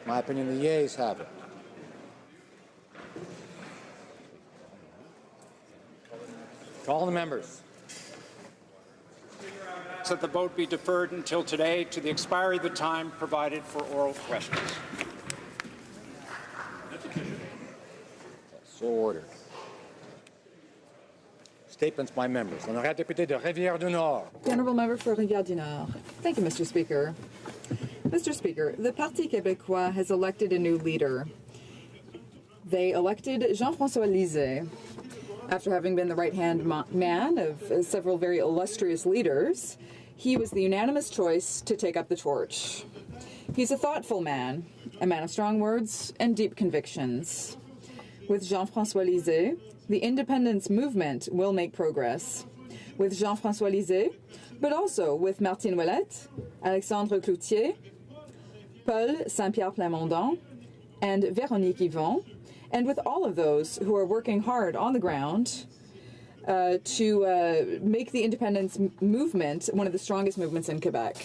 my opinion, the yeas have it. Call the members. That the vote be deferred until today to the expiry of the time provided for oral questions. So ordered. Statements by members. L'honorable député de Rivière-du-Nord. The Honourable Member for Rivière-du-Nord. Thank you, Mr. Speaker. Mr. Speaker, the Parti Québécois has elected a new leader. They elected Jean-François Lisée. After having been the right-hand man of several very illustrious leaders, he was the unanimous choice to take up the torch. He's a thoughtful man, a man of strong words and deep convictions. With Jean-François Lisée, the independence movement will make progress. With Jean-François Lisée, but also with Martine Ouellette, Alexandre Cloutier, Paul Saint-Pierre Plamondon, and Véronique Yvon, and with all of those who are working hard on the ground to make the independence movement one of the strongest movements in Quebec.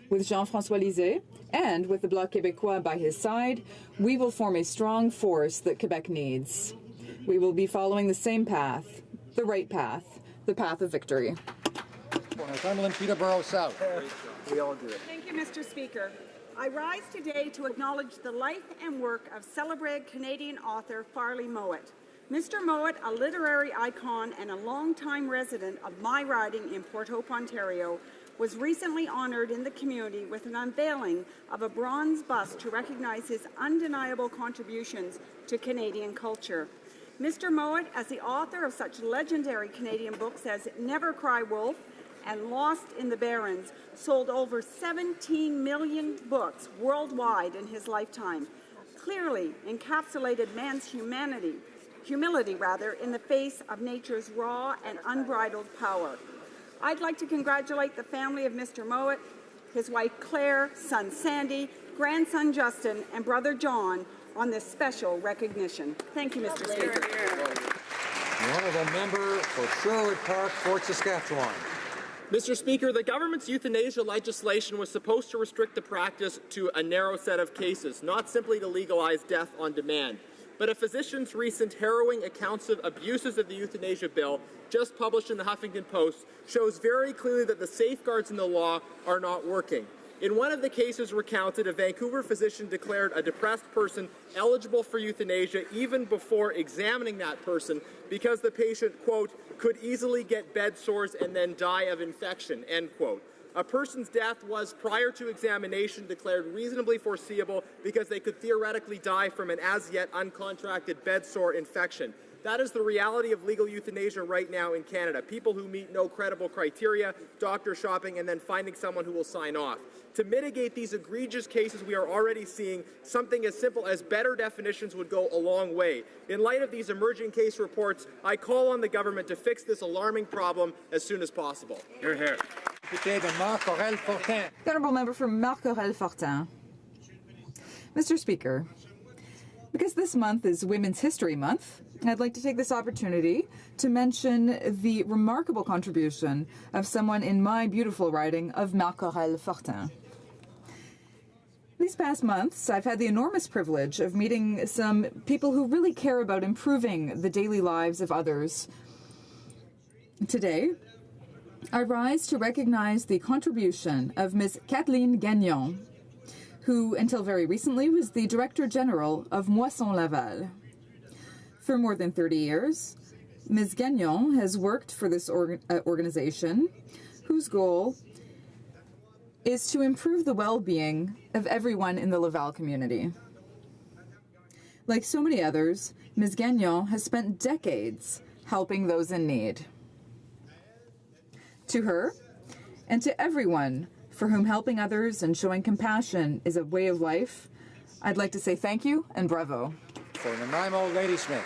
With Jean-François Lisée and with the Bloc Québécois by his side, we will form a strong force that Quebec needs. We will be following the same path, the right path, the path of victory. Northumberland, Peterborough South. We all do it. Thank you, Mr. Speaker. I rise today to acknowledge the life and work of celebrated Canadian author Farley Mowat. Mr. Mowat, a literary icon and a longtime resident of my riding in Port Hope, Ontario, was recently honoured in the community with an unveiling of a bronze bust to recognize his undeniable contributions to Canadian culture. Mr. Mowat, as the author of such legendary Canadian books as Never Cry Wolf and Lost in the Barrens, sold over 17 million books worldwide in his lifetime, clearly encapsulated man's humility in the face of nature's raw and unbridled power. I'd like to congratulate the family of Mr. Mowat, his wife Claire, son Sandy, grandson Justin, and brother John on this special recognition. Thank you, Mr. Speaker. The honourable member for Sherwood Park, Fort Saskatchewan. Mr. Speaker, the government's euthanasia legislation was supposed to restrict the practice to a narrow set of cases, not simply to legalize death on demand. But a physician's recent harrowing accounts of abuses of the euthanasia bill, just published in the Huffington Post, shows very clearly that the safeguards in the law are not working. In one of the cases recounted, a Vancouver physician declared a depressed person eligible for euthanasia even before examining that person because the patient, quote, could easily get bed sores and then die of infection, end quote. A person's death was, prior to examination, declared reasonably foreseeable because they could theoretically die from an as-yet uncontracted bed sore infection. That is the reality of legal euthanasia right now in Canada. People who meet no credible criteria, doctor shopping, and then finding someone who will sign off. To mitigate these egregious cases we are already seeing, something as simple as better definitions would go a long way. In light of these emerging case reports, I call on the government to fix this alarming problem as soon as possible. Hear, hear. The Honourable Member for Marc-Aurèle-Fortin. Mr. Speaker, because this month is Women's History Month, I'd like to take this opportunity to mention the remarkable contribution of someone in my beautiful riding of Marc-Aurèle-Fortin. These past months, I've had the enormous privilege of meeting some people who really care about improving the daily lives of others. Today, I rise to recognize the contribution of Ms. Kathleen Gagnon, who, until very recently, was the Director General of Moisson Laval. For more than 30 years, Ms. Gagnon has worked for this organization, whose goal is to improve the well-being of everyone in the Laval community. Like so many others, Ms. Gagnon has spent decades helping those in need. To her, and to everyone for whom helping others and showing compassion is a way of life, I'd like to say thank you and bravo. For Nanaimo, Ladysmith.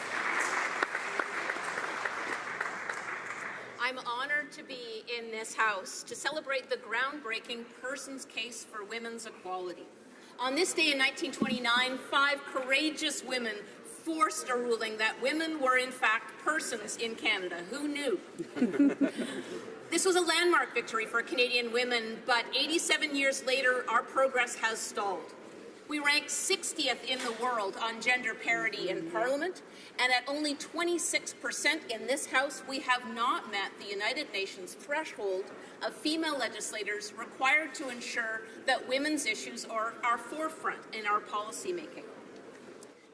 I'm honored to be in this House to celebrate the groundbreaking Persons Case for Women's Equality. On this day in 1929, 5 courageous women forced a ruling that women were in fact persons in Canada. Who knew? This was a landmark victory for Canadian women, but 87 years later, our progress has stalled. We rank 60th in the world on gender parity in Parliament, and at only 26% in this House, we have not met the United Nations threshold of female legislators required to ensure that women's issues are our forefront in our policymaking.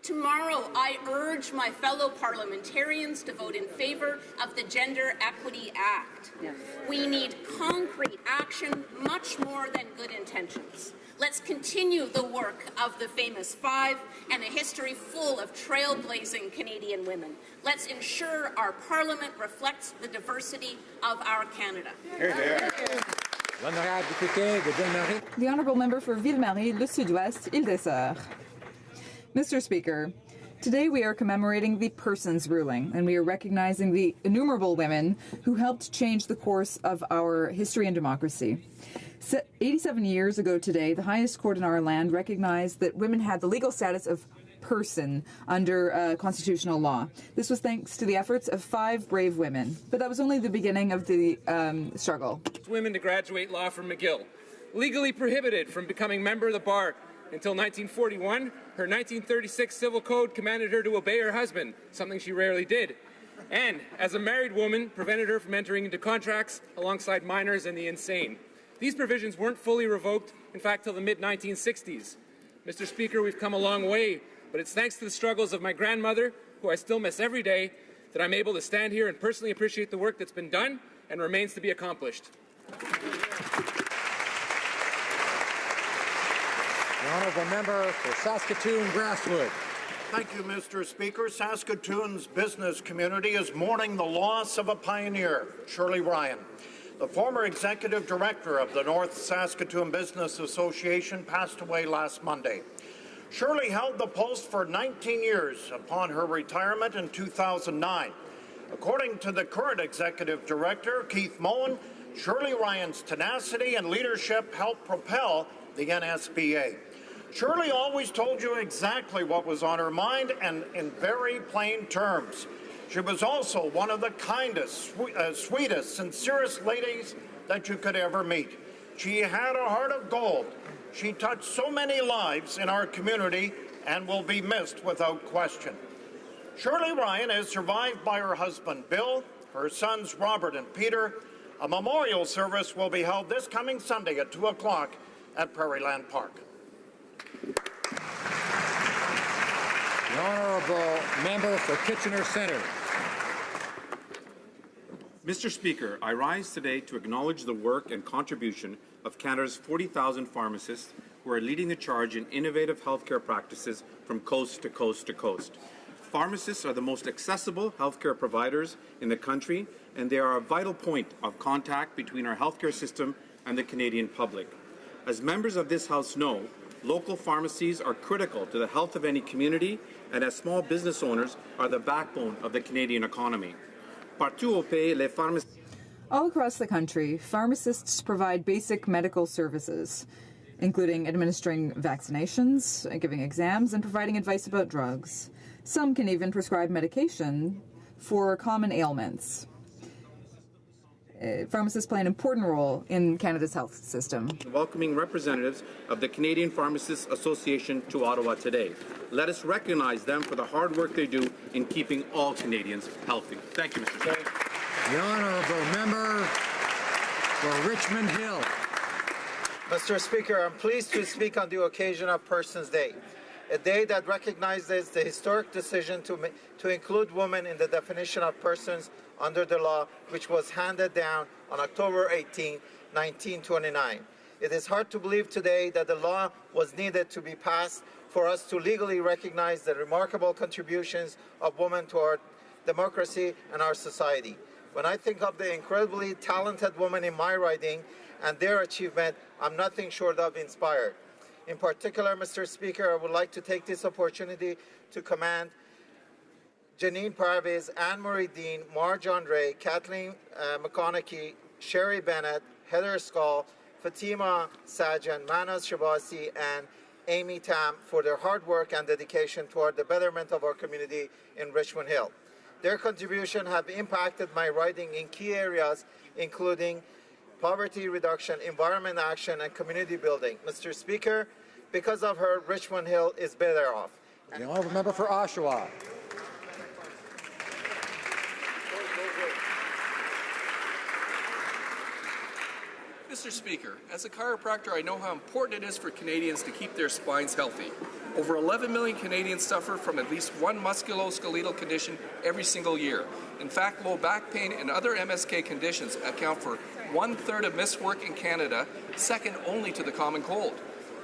Tomorrow, I urge my fellow parliamentarians to vote in favour of the Gender Equity Act. Yes. We need concrete action, much more than good intentions. Let's continue the work of the famous five and a history full of trailblazing Canadian women. Let's ensure our Parliament reflects the diversity of our Canada. The Honourable Member for Ville-Marie, Le Sud-Ouest, Île-des-Sœurs. Mr. Speaker, today we are commemorating the Persons ruling, and we are recognizing the innumerable women who helped change the course of our history and democracy. 87 years ago today, the highest court in our land recognized that women had the legal status of person under constitutional law. This was thanks to the efforts of 5 brave women, but that was only the beginning of the struggle. Women to graduate law from McGill, legally prohibited from becoming member of the bar until 1941. Her 1936 civil code commanded her to obey her husband, something she rarely did, and as a married woman prevented her from entering into contracts alongside minors and the insane. These provisions weren't fully revoked, in fact, till the mid-1960s. Mr. Speaker, we've come a long way, but it's thanks to the struggles of my grandmother, who I still miss every day, that I'm able to stand here and personally appreciate the work that's been done and remains to be accomplished. The Honourable Member for Saskatoon Grasswood. Thank you, Mr. Speaker. Saskatoon's business community is mourning the loss of a pioneer, Shirley Ryan. The former executive director of the North Saskatoon Business Association passed away last Monday. Shirley held the post for 19 years upon her retirement in 2009. According to the current executive director, Keith Moen, Shirley Ryan's tenacity and leadership helped propel the NSBA. Shirley always told you exactly what was on her mind and in very plain terms. She was also one of the kindest, sweetest, sincerest ladies that you could ever meet. She had a heart of gold. She touched so many lives in our community and will be missed without question. Shirley Ryan is survived by her husband, Bill, her sons, Robert and Peter. A memorial service will be held this coming Sunday at 2 o'clock at Prairieland Park. The Honourable Member for Kitchener Centre. Mr. Speaker, I rise today to acknowledge the work and contribution of Canada's 40,000 pharmacists who are leading the charge in innovative healthcare practices from coast to coast to coast. Pharmacists are the most accessible healthcare providers in the country, and they are a vital point of contact between our healthcare system and the Canadian public. As members of this House know, local pharmacies are critical to the health of any community, and as small business owners are the backbone of the Canadian economy. Partout au pays, les pharmacies. All across the country, pharmacists provide basic medical services, including administering vaccinations, giving exams, and providing advice about drugs. Some can even prescribe medication for common ailments. Pharmacists play an important role in Canada's health system. Welcoming representatives of the Canadian Pharmacists Association to Ottawa today. Let us recognize them for the hard work they do in keeping all Canadians healthy. Thank you, Mr. Speaker. The Honourable Member for Richmond Hill. Mr. Speaker, I'm pleased to speak on the occasion of Persons Day, a day that recognizes the historic decision to include women in the definition of persons under the law, which was handed down on October 18, 1929. It is hard to believe today that the law was needed to be passed for us to legally recognize the remarkable contributions of women to our democracy and our society. When I think of the incredibly talented women in my riding and their achievement, I'm nothing short of inspired. In particular, Mr. Speaker, I would like to take this opportunity to commend Janine Parviz, Anne-Marie Dean, Marge Andre, Kathleen McConaughey, Sherry Bennett, Heather Skull, Fatima Sajan, Manas Shabasi, and Amy Tam for their hard work and dedication toward the betterment of our community in Richmond Hill. Their contribution have impacted my riding in key areas, including poverty reduction, environment action, and community building. Mr. Speaker, Because of her, Richmond Hill is better off. The honourable member for Oshawa. Mr. Speaker, as a chiropractor, I know how important it is for Canadians to keep their spines healthy. Over 11 million Canadians suffer from at least one musculoskeletal condition every single year. In fact, low back pain and other MSK conditions account for 1/3 of missed work in Canada, second only to the common cold.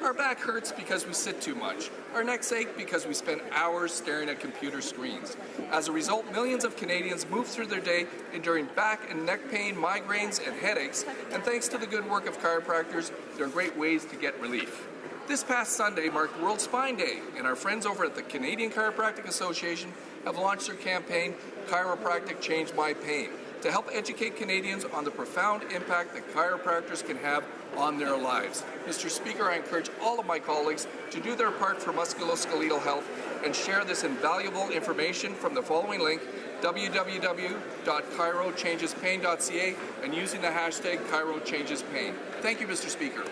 Our back hurts because we sit too much. Our necks ache because we spend hours staring at computer screens. As a result, millions of Canadians move through their day enduring back and neck pain, migraines, and headaches, and thanks to the good work of chiropractors, there are great ways to get relief. This past Sunday marked World Spine Day, and our friends over at the Canadian Chiropractic Association have launched their campaign, Chiropractic Changed My Pain, to help educate Canadians on the profound impact that chiropractors can have on their lives. Mr. Speaker, I encourage all of my colleagues to do their part for musculoskeletal health and share this invaluable information from the following link, www.chirochangespain.ca, and using the hashtag ChiroChangesPain. Thank you, Mr. Speaker.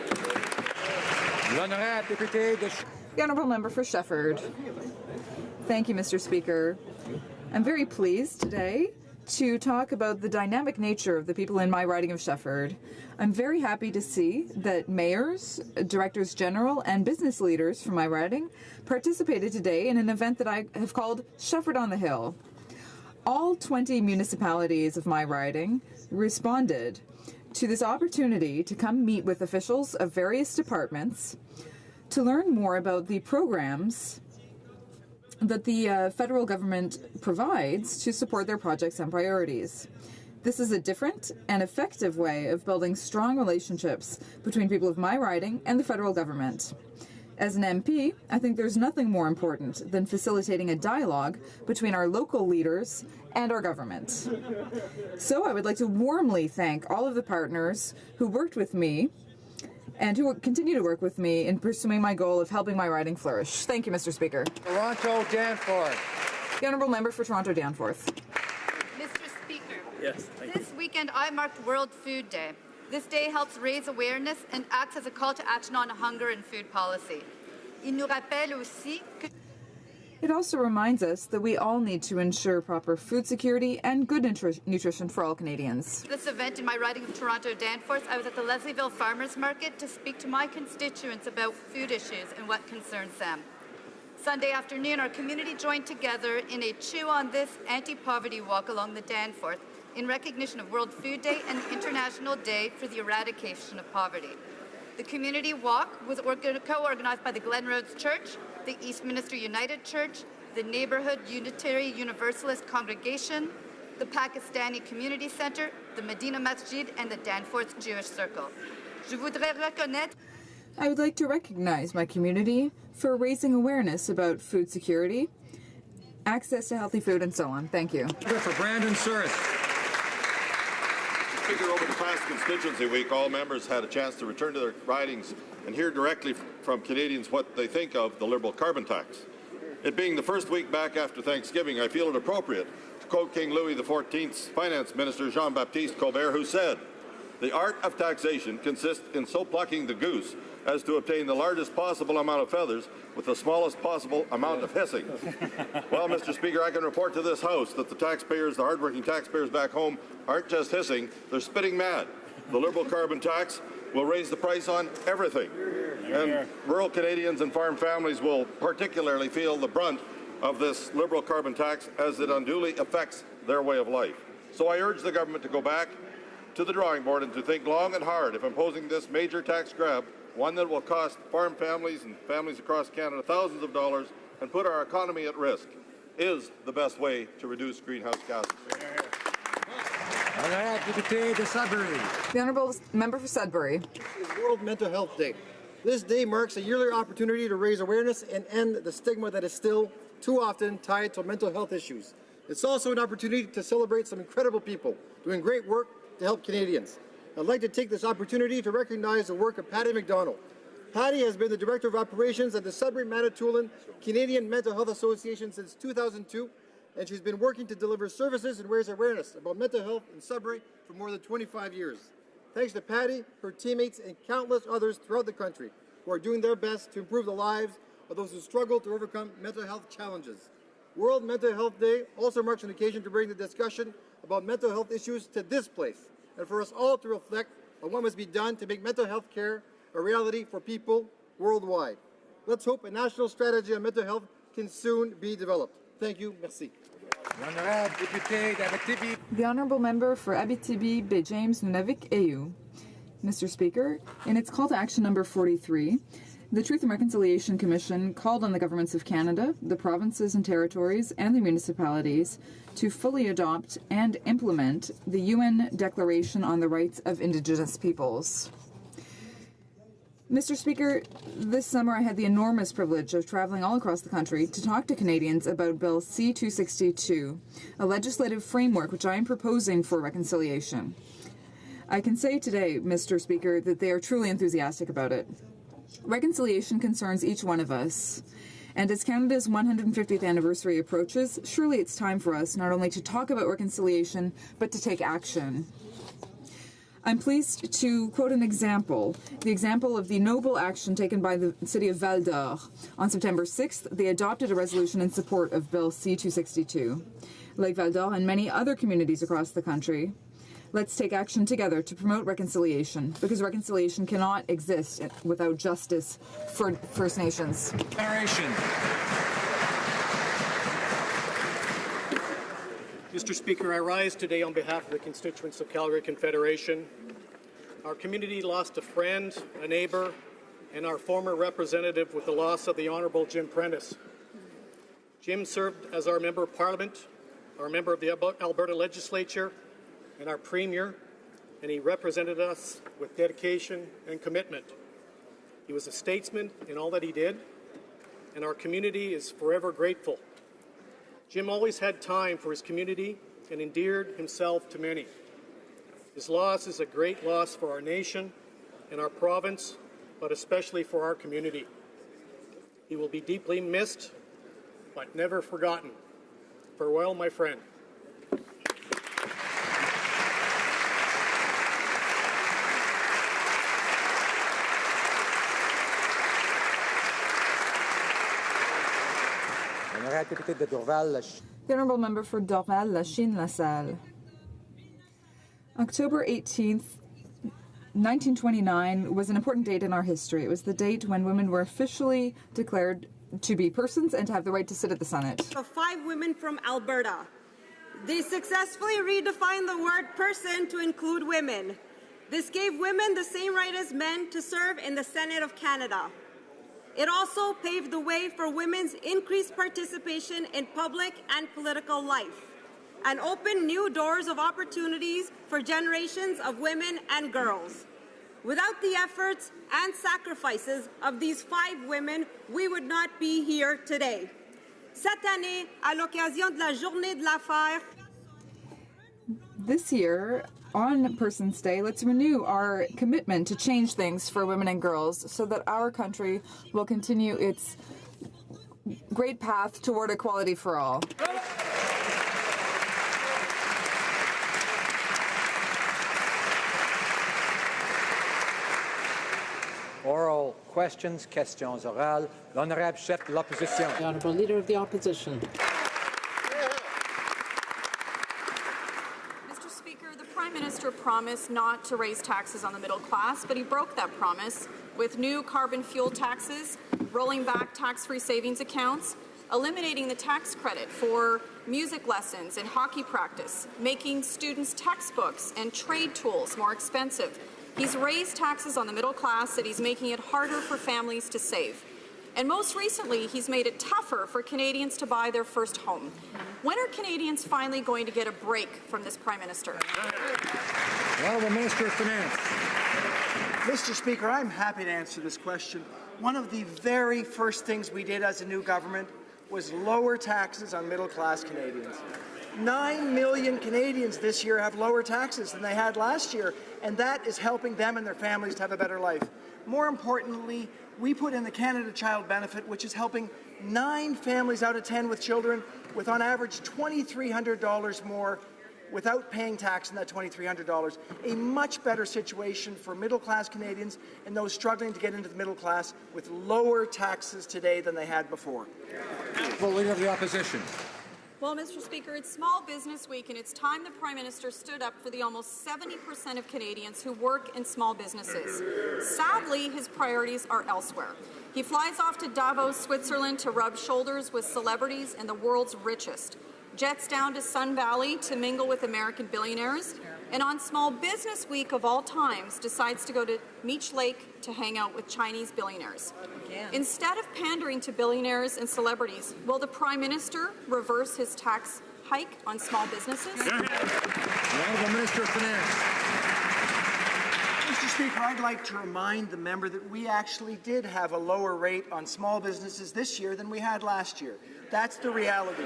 The honourable member for Shefford. Thank you, Mr. Speaker. I'm very pleased today to talk about the dynamic nature of the people in my riding of Shefford. I'm very happy to see that mayors, directors general, and business leaders from my riding participated today in an event that I have called Shefford on the Hill. All 20 municipalities of my riding responded to this opportunity to come meet with officials of various departments to learn more about the programs that the federal government provides to support their projects and priorities. This is a different and effective way of building strong relationships between people of my riding and the federal government. As an MP, I think there's nothing more important than facilitating a dialogue between our local leaders and our government. So I would like to warmly thank all of the partners who worked with me and who will continue to work with me in pursuing my goal of helping my riding flourish. Thank you, Mr. Speaker. Toronto Danforth. The honourable member for Toronto Danforth. Mr. Speaker, Yes, this weekend I marked World Food Day. This day helps raise awareness and acts as a call to action on hunger and food policy. Il nous rappelle aussi que It also reminds us that we all need to ensure proper food security and good nutrition for all Canadians. this event in my riding of Toronto Danforth, I was at the Leslieville Farmers Market to speak to my constituents about food issues and what concerns them. Sunday afternoon, our community joined together in a Chew on This anti-poverty walk along the Danforth in recognition of World Food Day and the International Day for the Eradication of Poverty. The community walk was co-organized by the Glen Roads Church, the Eastminster United Church, the Neighborhood Unitary Universalist Congregation, the Pakistani Community Center, the Medina Masjid, and the Danforth Jewish Circle. Je voudrais reconnaître I would like to recognize my community for raising awareness about food security, access to healthy food, and so on. Thank you. For Brandon Surratt. Speaker, over the past constituency week, all members had a chance to return to their ridings and hear directly from Canadians what they think of the Liberal carbon tax. It being the first week back after Thanksgiving, I feel it appropriate to quote King Louis XIV's Finance Minister Jean-Baptiste Colbert, who said, "The art of taxation consists in so plucking the goose as to obtain the largest possible amount of feathers with the smallest possible amount of hissing." Well, Mr. Speaker, I can report to this House that the taxpayers, the hardworking taxpayers back home, aren't just hissing, they're spitting mad. The Liberal carbon tax will raise the price on everything. And rural Canadians and farm families will particularly feel the brunt of this Liberal carbon tax as it unduly affects their way of life. So I urge the government to go back to the drawing board and to think long and hard if imposing this major tax grab, one that will cost farm families and families across Canada thousands of dollars and put our economy at risk, is the best way to reduce greenhouse gases. The honourable member for Sudbury. It's World Mental Health Day. This day marks a yearly opportunity to raise awareness and end the stigma that is still too often tied to mental health issues. It's also an opportunity to celebrate some incredible people doing great work to help Canadians. I'd like to take this opportunity to recognize the work of Patty McDonald. Patty has been the Director of Operations at the Sudbury Manitoulin Canadian Mental Health Association since 2002, and she's been working to deliver services and raise awareness about mental health in Sudbury for more than 25 years. Thanks to Patty, her teammates, and countless others throughout the country. who are doing their best to improve the lives of those who struggle to overcome mental health challenges. World Mental Health Day also marks an occasion to bring the discussion about mental health issues to this place, and for us all to reflect on what must be done to make mental health care a reality for people worldwide. Let's hope a national strategy on mental health can soon be developed. Thank you. Merci. The Honourable Member for Abitibi, Bay James, Nunavik, AU. Mr. Speaker, in its call to action number 43, the Truth and Reconciliation Commission called on the governments of Canada, the provinces and territories, and the municipalities to fully adopt and implement the UN Declaration on the Rights of Indigenous Peoples. Mr. Speaker, this summer I had the enormous privilege of traveling all across the country to talk to Canadians about Bill C-262, a legislative framework which I am proposing for reconciliation. I can say today, Mr. Speaker, that they are truly enthusiastic about it. Reconciliation concerns each one of us, and as Canada's 150th anniversary approaches, surely it's time for us not only to talk about reconciliation, but to take action. I'm pleased to quote an example, the example of the noble action taken by the city of Val d'Or. On September 6th, they adopted a resolution in support of Bill C-262. Like Val d'Or and many other communities across the country, let's take action together to promote reconciliation, because reconciliation cannot exist without justice for First Nations. Generation. Mr. Speaker, I rise today on behalf of the constituents of Calgary Confederation. Our community lost a friend, a neighbour, and our former representative with the loss of the Honourable Jim Prentice. Jim served as our Member of Parliament, our member of the Alberta Legislature, and our Premier, and he represented us with dedication and commitment. He was a statesman in all that he did, and our community is forever grateful. Jim always had time for his community and endeared himself to many. His loss is a great loss for our nation and our province, but especially for our community. He will be deeply missed, but never forgotten. Farewell, my friend. The Honourable Member for Dorval, Lachine, LaSalle. October 18th, 1929 was an important date in our history. It was the date when women were officially declared to be persons and to have the right to sit at the Senate. 5 women from Alberta. They successfully redefined the word person to include women. This gave women the same right as men to serve in the Senate of Canada. It also paved the way for women's increased participation in public and political life, and opened new doors of opportunities for generations of women and girls. Without the efforts and sacrifices of these 5 women, we would not be here today. Cette année, à l'occasion de la Journée de la Femme, This year, on Persons Day, let's renew our commitment to change things for women and girls so that our country will continue its great path toward equality for all. Oral questions, questions orales. L'honorable chef de l'opposition. The Honourable Leader of the Opposition. Mr. Speaker, the Prime Minister promised not to raise taxes on the middle class, but he broke that promise with new carbon fuel taxes, rolling back tax-free savings accounts, eliminating the tax credit for music lessons and hockey practice, making students' textbooks and trade tools more expensive. He's raised taxes on the middle class and he's making it harder for families to save. And most recently, he's made it tougher for Canadians to buy their first home. When are Canadians finally going to get a break from this Prime Minister? Well, the Minister of Finance. Mr. Speaker, I'm happy to answer this question. One of the very first things we did as a new government was lower taxes on middle-class Canadians. 9 million Canadians this year have lower taxes than they had last year, and that is helping them and their families to have a better life. More importantly, we put in the Canada Child Benefit, which is helping 9 families out of 10 with children with on average $2,300 more without paying tax on that $2,300. A much better situation for middle-class Canadians and those struggling to get into the middle class with lower taxes today than they had before. The Leader of the Opposition. Well, Mr. Speaker, it's Small Business Week, and it's time the Prime Minister stood up for the almost 70% of Canadians who work in small businesses. Sadly, his priorities are elsewhere. He flies off to Davos, Switzerland to rub shoulders with celebrities and the world's richest, jets down to Sun Valley to mingle with American billionaires, and on Small Business Week of all times decides to go to Meech Lake to hang out with Chinese billionaires. Instead of pandering to billionaires and celebrities, will the Prime Minister reverse his tax hike on small businesses? The Honourable Minister of Finance. Mr. Speaker, I'd like to remind the member that we actually did have a lower rate on small businesses this year than we had last year. That's the reality.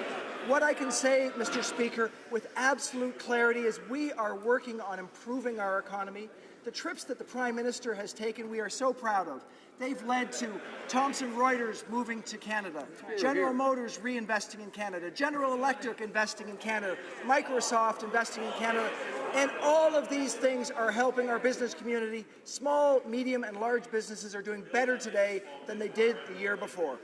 What I can say, Mr. Speaker, with absolute clarity is we are working on improving our economy. The trips that the Prime Minister has taken, we are so proud of. They've led to Thomson Reuters moving to Canada, General Motors reinvesting in Canada, General Electric investing in Canada, Microsoft investing in Canada, and all of these things are helping our business community. Small, medium, and large businesses are doing better today than they did the year before.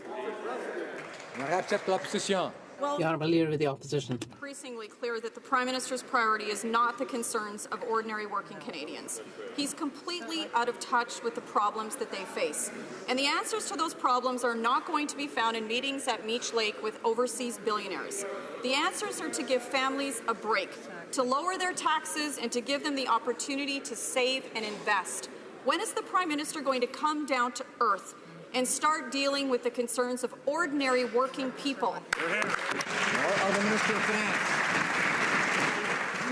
The Honourable Leader of the Opposition. Increasingly clear that the Prime Minister's priority is not the concerns of ordinary working Canadians. He's completely out of touch with the problems that they face. And the answers to those problems are not going to be found in meetings at Meech Lake with overseas billionaires. The answers are to give families a break, to lower their taxes, and to give them the opportunity to save and invest. When is the Prime Minister going to come down to earth and start dealing with the concerns of ordinary working people? Honourable Minister of Finance.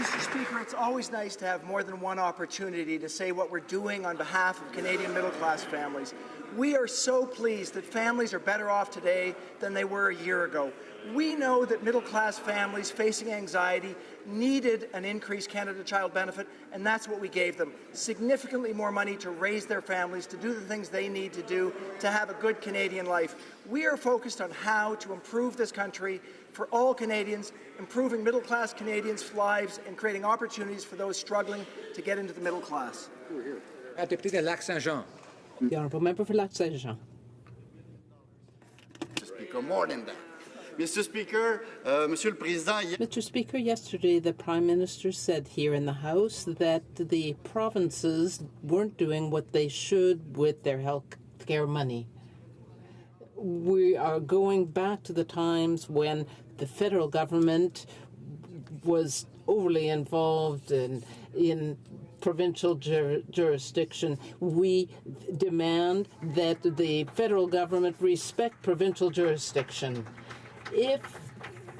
Mr. Speaker, it's always nice to have more than one opportunity to say what we're doing on behalf of Canadian middle-class families. We are so pleased that families are better off today than they were a year ago. We know that middle-class families facing anxiety needed an increased Canada Child benefit, and that's what we gave them. Significantly more money to raise their families, to do the things they need to do to have a good Canadian life. We are focused on how to improve this country for all Canadians, improving middle-class Canadians' lives and creating opportunities for those struggling to get into the middle class. Député de Lac-Saint-Jean. The Honourable Member for Lac-Saint-Jean. Speaker, more than that. Mr. Speaker, Monsieur le Président. Mr. Speaker, yesterday the Prime Minister said here in the House that the provinces weren't doing what they should with their health care money. We are going back to the times when the federal government was overly involved in provincial jurisdiction. We demand that the federal government respect provincial jurisdiction. If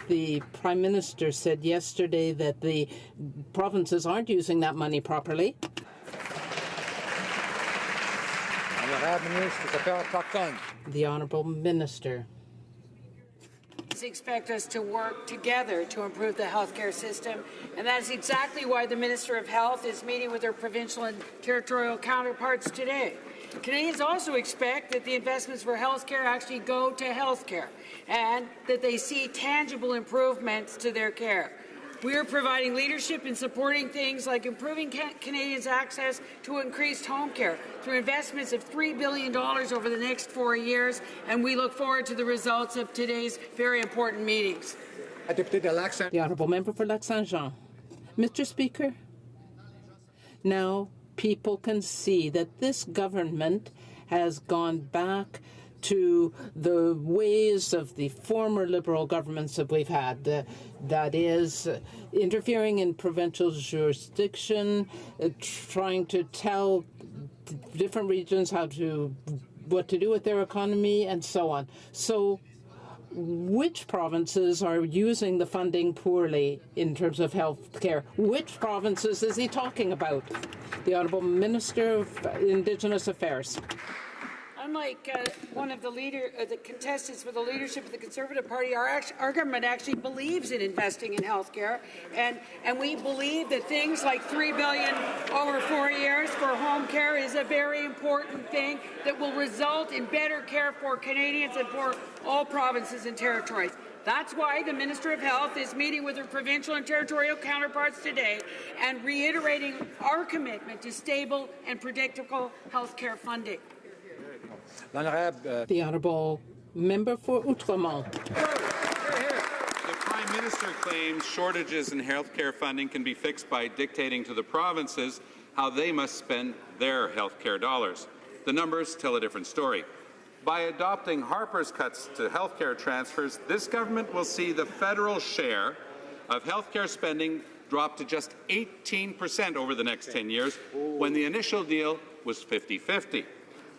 the Prime Minister said yesterday that the provinces aren't using that money properly, the Honourable Minister. Expect us to work together to improve the healthcare system, and that is exactly why the Minister of Health is meeting with her provincial and territorial counterparts today. Canadians also expect that the investments for healthcare actually go to healthcare and that they see tangible improvements to their care. We are providing leadership in supporting things like improving Canadians' access to increased home care through investments of $3 billion over the next 4 years, and we look forward to the results of today's very important meetings. The Honourable Member for Lac-Saint-Jean. Mr. Speaker, now people can see that this government has gone back to the ways of the former Liberal governments that we've had, that is, interfering in provincial jurisdiction, trying to tell different regions what to do with their economy, and so on. So which provinces are using the funding poorly in terms of health care? Which provinces is he talking about? The Honourable Minister of Indigenous Affairs. unlike one of the contestants for the leadership of the Conservative Party, our government actually believes in investing in health care, and we believe that things like $3 billion over 4 years for home care is a very important thing that will result in better care for Canadians and for all provinces and territories. That's why the Minister of Health is meeting with her provincial and territorial counterparts today and reiterating our commitment to stable and predictable health care funding. The Honourable Member for Outremont. The Prime Minister claims shortages in healthcare funding can be fixed by dictating to the provinces how they must spend their healthcare dollars. The numbers tell a different story. By adopting Harper's cuts to healthcare transfers, this government will see the federal share of healthcare spending drop to just 18% over the next 10 years, when the initial deal was 50-50.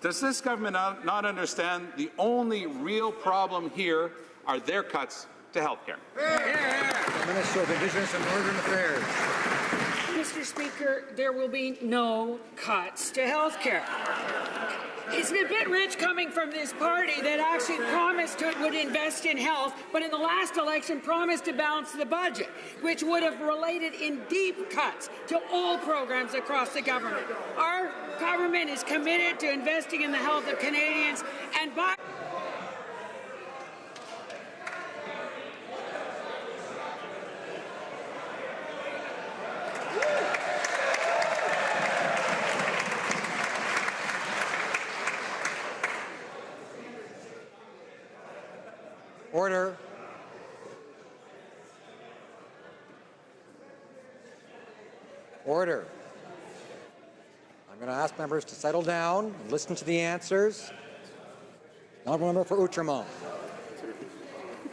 Does this government not understand the only real problem here are their cuts to healthcare? Minister of Indigenous and Northern Affairs. Mr. Speaker, there will be no cuts to health care. It's a bit rich coming from this party that actually promised it would invest in health, but in the last election promised to balance the budget, which would have related in deep cuts to all programs across the government. Our government is committed to investing in the health of Canadians, and by Order. Order. I'm going to ask members to settle down and listen to the answers. Honourable Member for Outremont.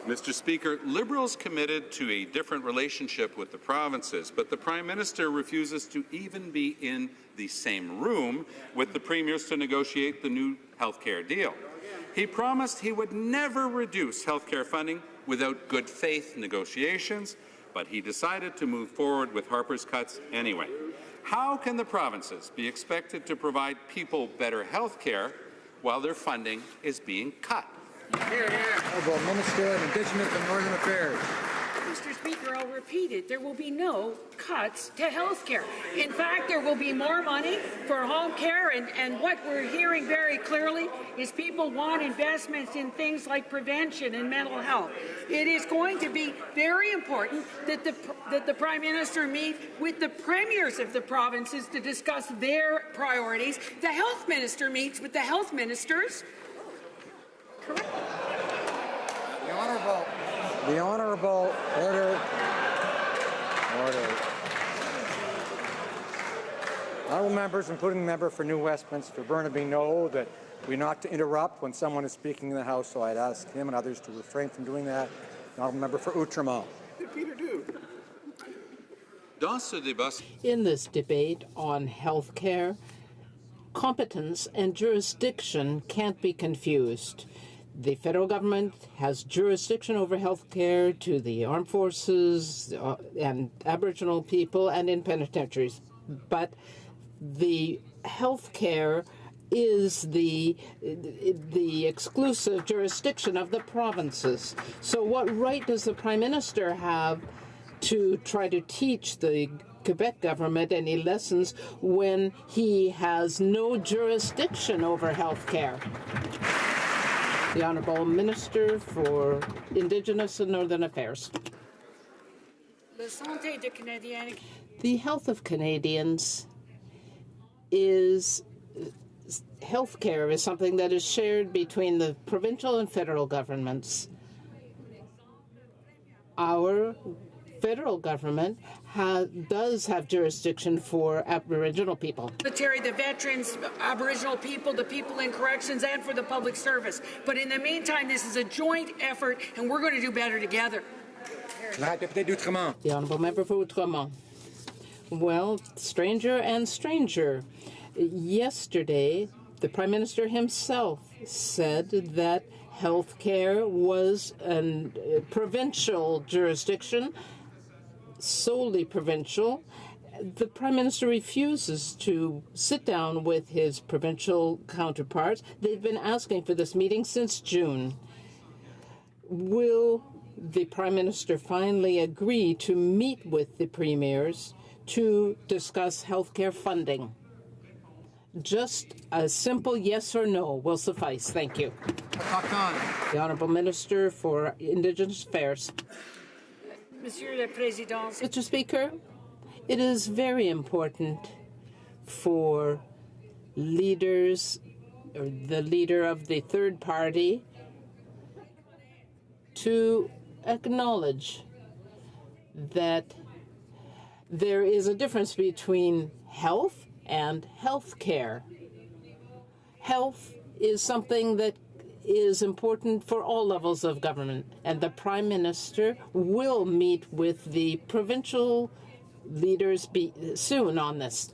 Mr. Speaker, Liberals committed to a different relationship with the provinces, but the Prime Minister refuses to even be in the same room with the premiers to negotiate the new healthcare deal. He promised he would never reduce healthcare funding without good faith negotiations, but he decided to move forward with Harper's cuts anyway. How can the provinces be expected to provide people better health care while their funding is being cut? Honourable Minister of Indigenous and Northern Affairs. Mr. Speaker, I'll repeat it. There will be no cuts to health care. In fact, there will be more money for home care, and what we're hearing very clearly is people want investments in things like prevention and mental health. It is going to be very important that the Prime Minister meet with the premiers of the provinces to discuss their priorities. The Health Minister meets with the health ministers. Correct. The Honourable. Order. Honourable members, including the member for New Westminster Burnaby, know that we're not to interrupt when someone is speaking in the House, so I'd ask him and others to refrain from doing that. The Honourable member for Outremont. Peter, do. In this debate on health care, competence and jurisdiction can't be confused. The federal government has jurisdiction over health care to the armed forces and Aboriginal people and in penitentiaries. But the health care is the exclusive jurisdiction of the provinces. So what right does the Prime Minister have to try to teach the Quebec government any lessons when he has no jurisdiction over health care? The Honourable Minister for Indigenous and Northern Affairs. The health of Canadians is health care is something that is shared between the provincial and federal governments. Our federal government does have jurisdiction for Aboriginal people. The veterans, Aboriginal people, the people in corrections, and for the public service. But in the meantime, this is a joint effort, and we're going to do better together. The Honourable Member for Outremont. Well, stranger and stranger. Yesterday, the Prime Minister himself said that health care was a provincial jurisdiction, solely provincial, The Prime Minister refuses to sit down with his provincial counterparts. They've been asking for this meeting since June. Will the Prime Minister finally agree to meet with the premiers to discuss healthcare funding? Just a simple yes or no will suffice. Thank you. The Honourable Minister for Indigenous Affairs. Monsieur le Président. Mr. Speaker, it is very important for leaders, or the leader of the third party, to acknowledge that there is a difference between health and health care. Health is something that is important for all levels of government, and the Prime Minister will meet with the provincial leaders soon on this.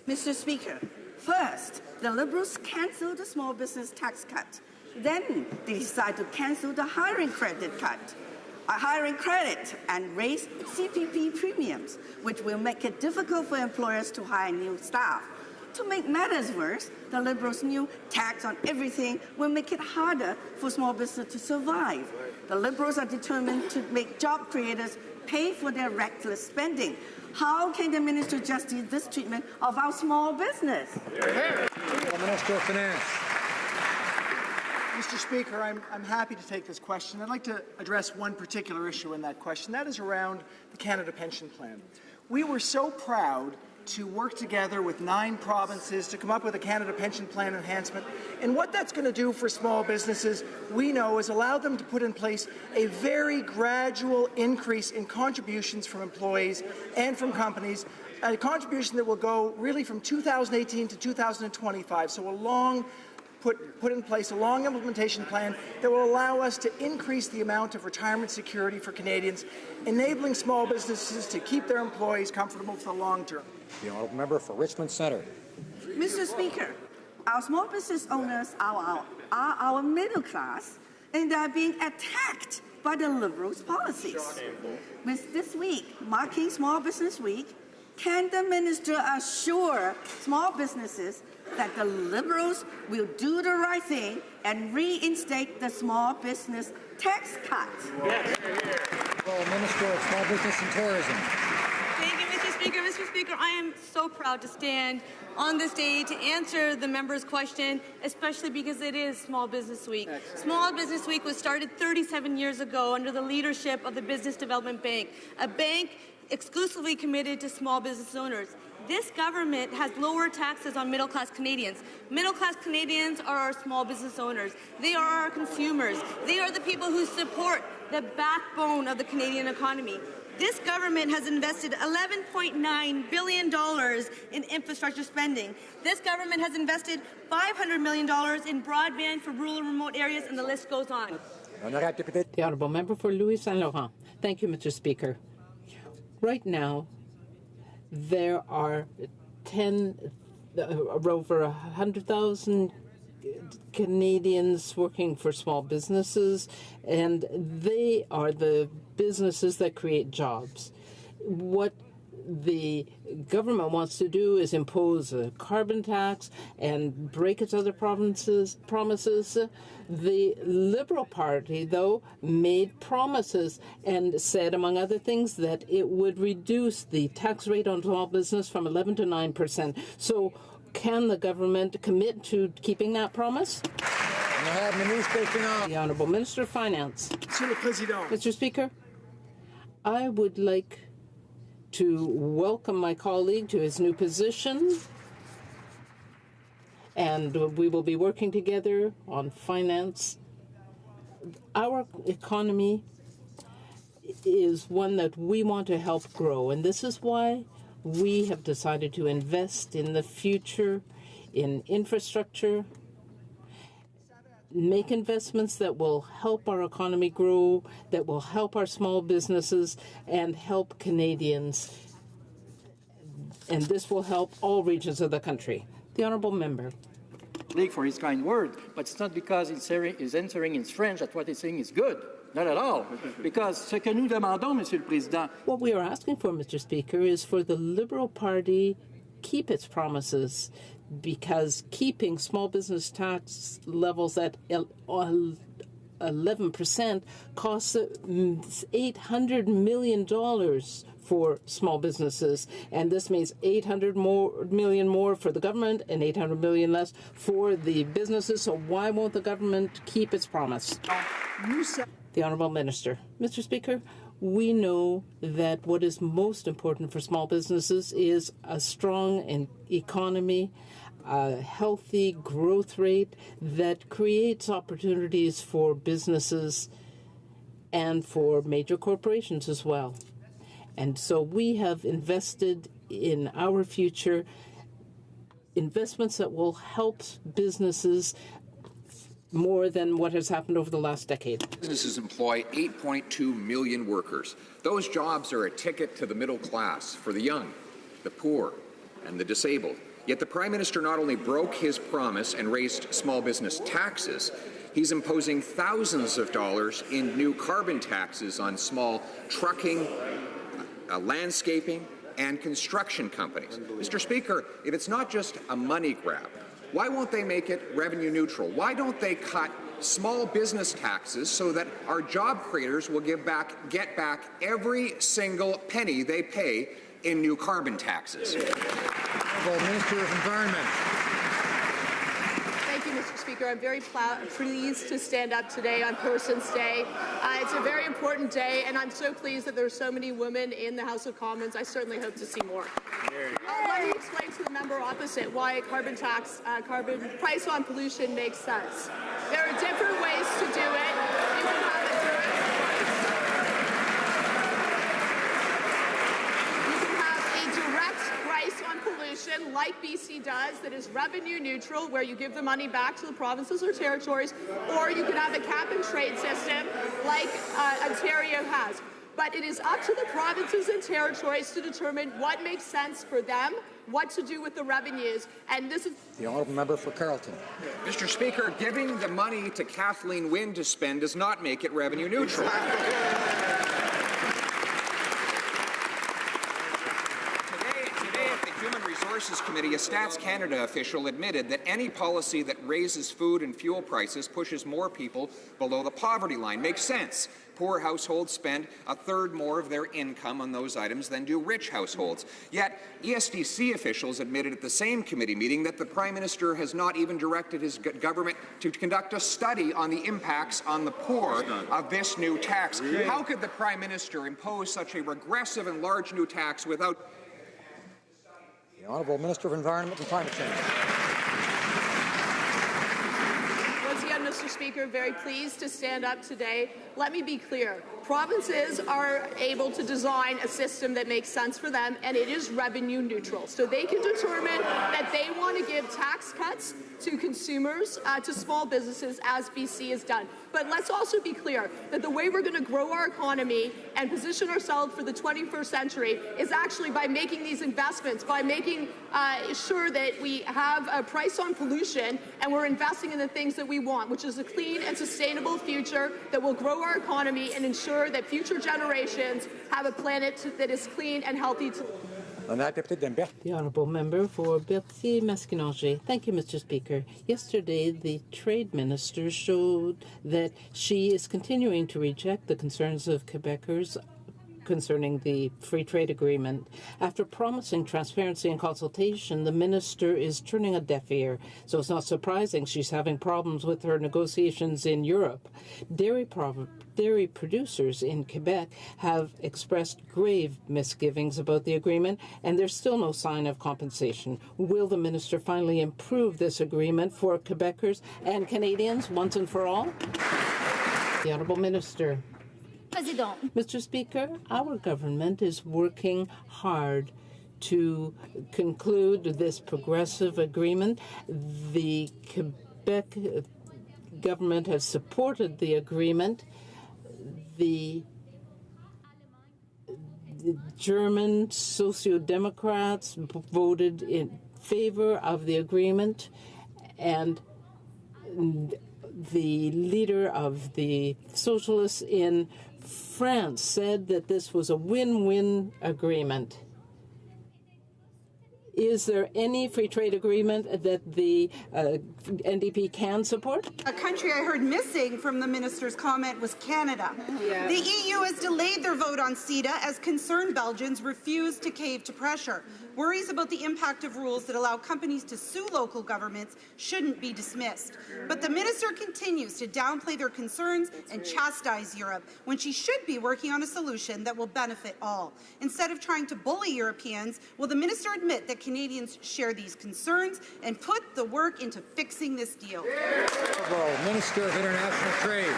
Mr. Speaker, first, the Liberals cancelled the small business tax cut. Then they decided to cancel the hiring credit and raise CPP premiums, which will make it difficult for employers to hire new staff. To make matters worse, the Liberals' new tax on everything will make it harder for small business to survive. The Liberals are determined to make job creators pay for their reckless spending. How can the minister justify this treatment of our small business? The Minister of Finance. Mr. Speaker, I'm happy to take this question. I'd like to address one particular issue in that question. That is around the Canada Pension Plan. We were so proud to work together with 9 provinces to come up with a Canada Pension Plan enhancement. And what that's going to do for small businesses, we know, is allow them to put in place a very gradual increase in contributions from employees and from companies, a contribution that will go really from 2018 to 2025. So put in place a long implementation plan that will allow us to increase the amount of retirement security for Canadians, enabling small businesses to keep their employees comfortable for the long term. The Honourable Member for Richmond Centre. Mr. Speaker, our small business owners are our middle class, and they are being attacked by the Liberals' policies. With this week marking Small Business Week, can the minister assure small businesses that the Liberals will do the right thing and reinstate the small business tax cut? Yes. Well, Minister of Small Business and Tourism. Thank you, Mr. Speaker. Mr. Speaker, I am so proud to stand on this day to answer the member's question, especially because it is Small Business Week. Small Business Week was started 37 years ago under the leadership of the Business Development Bank, a bank exclusively committed to small business owners. This government has lower taxes on middle-class Canadians. Middle-class Canadians are our small business owners. They are our consumers. They are the people who support the backbone of the Canadian economy. This government has invested $11.9 billion in infrastructure spending. This government has invested $500 million in broadband for rural and remote areas, and the list goes on. The Honourable Member for Louis Saint Laurent. Thank you, Mr. Speaker. Right now, there are over 100,000 Canadians working for small businesses, and they are the businesses that create jobs. What the government wants to do is impose a carbon tax and break its other promises. The Liberal Party, though, made promises and said, among other things, that it would reduce the tax rate on small business from 11 to 9%. So can the government commit to keeping that promise? The Honourable Minister of Finance. Mr. Speaker, I would like to welcome my colleague to his new position, and we will be working together on finance. Our economy is one that we want to help grow, and this is why we have decided to invest in the future, in infrastructure, make investments that will help our economy grow, that will help our small businesses, and help Canadians. And this will help all regions of the country. The Honourable Member. colleague for his kind word, but it's not because he's answering in French that what he's saying is good. Not at all. Because ce que nous demandons, Monsieur le Président. What we are asking for, Mr. Speaker, is for the Liberal Party keep its promises, because keeping small business tax levels at 11% costs $800 million for small businesses, and this means $800 million more for the government and $800 million less for the businesses. So why won't the government keep its promise? The Honourable Minister. Mr. Speaker, we know that what is most important for small businesses is a strong economy, a healthy growth rate that creates opportunities for businesses and for major corporations as well. And so we have invested in our future, investments that will help businesses more than what has happened over the last decade. Businesses employ 8.2 million workers. Those jobs are a ticket to the middle class for the young, the poor, and the disabled. Yet the Prime Minister not only broke his promise and raised small business taxes, he's imposing thousands of dollars in new carbon taxes on small trucking, landscaping, and construction companies. Mr. Speaker, if it's not just a money grab, why won't they make it revenue neutral? Why don't they cut small business taxes so that our job creators will get back every single penny they pay in new carbon taxes? Minister of Environment. Thank you, Mr. Speaker. I'm very pleased to stand up today on Persons Day. It's a very important day, and I'm so pleased that there are so many women in the House of Commons. I certainly hope to see more. Let me explain to the member opposite why a carbon price on pollution makes sense. There are different ways to do it. You can have a direct price on pollution, like BC does, that is revenue neutral, where you give the money back to the provinces or territories, or you can have a cap-and-trade system like Ontario has. But it is up to the provinces and territories to determine what makes sense for them, what to do with the revenues, and this is... The Honourable Member for Carleton. Mr. Speaker, giving the money to Kathleen Wynne to spend does not make it revenue neutral. Today at the Human Resources Committee, a Stats Canada official admitted that any policy that raises food and fuel prices pushes more people below the poverty line. Makes sense. Poor households spend a third more of their income on those items than do rich households. Yet, ESDC officials admitted at the same committee meeting that the Prime Minister has not even directed his government to conduct a study on the impacts on the poor of this new tax. How could the Prime Minister impose such a regressive and large new tax without... The Honourable Minister of Environment and Climate Change. Once again, Mr. Speaker, very pleased to stand up today. Let me be clear. Provinces are able to design a system that makes sense for them, and it is revenue neutral. So they can determine that they want to give tax cuts to consumers, to small businesses, as BC has done. But let's also be clear that the way we're going to grow our economy and position ourselves for the 21st century is actually by making these investments, by making sure that we have a price on pollution and we're investing in the things that we want, which is a clean and sustainable future that will grow our economy and ensure that future generations have a planet that is clean and healthy. The Honourable Member for Berthier-Masquinongé. Thank you, Mr. Speaker. Yesterday, the Trade Minister showed that she is continuing to reject the concerns of Quebecers concerning the free trade agreement. After promising transparency and consultation, the minister is turning a deaf ear. So it's not surprising she's having problems with her negotiations in Europe. Dairy producers in Quebec have expressed grave misgivings about the agreement, and there's still no sign of compensation. Will the minister finally improve this agreement for Quebecers and Canadians once and for all? The Honourable Minister. Mr. Speaker, our government is working hard to conclude this progressive agreement. The Quebec government has supported the agreement. The German Social Democrats voted in favor of the agreement, And the leader of the socialists in France said that this was a win-win agreement. Is there any free trade agreement that the NDP can support? A country I heard missing from the minister's comment was Canada. Yeah. The EU has delayed their vote on CETA as concerned Belgians refuse to cave to pressure. Worries about the impact of rules that allow companies to sue local governments shouldn't be dismissed. But the minister continues to downplay their concerns and chastise Europe when she should be working on a solution that will benefit all. Instead of trying to bully Europeans, will the minister admit that Canadians share these concerns and put the work into fixing this deal? Minister of International Trade.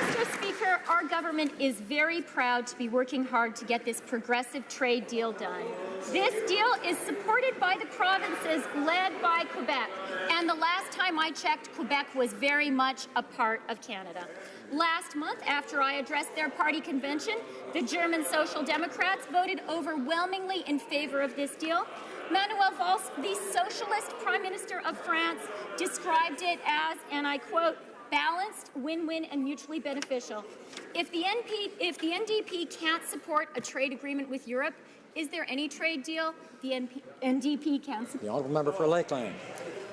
Mr. Speaker, our government is very proud to be working hard to get this progressive trade deal done. This deal is supported by the provinces led by Quebec, and the last time I checked, Quebec was very much a part of Canada. Last month, after I addressed their party convention, the German Social Democrats voted overwhelmingly in favor of this deal. Manuel Valls, the socialist Prime Minister of France, described it as, and I quote, balanced, win-win, and mutually beneficial. If the NDP can't support a trade agreement with Europe, is there any trade deal the NDP can support? The honourable member for Lakeland.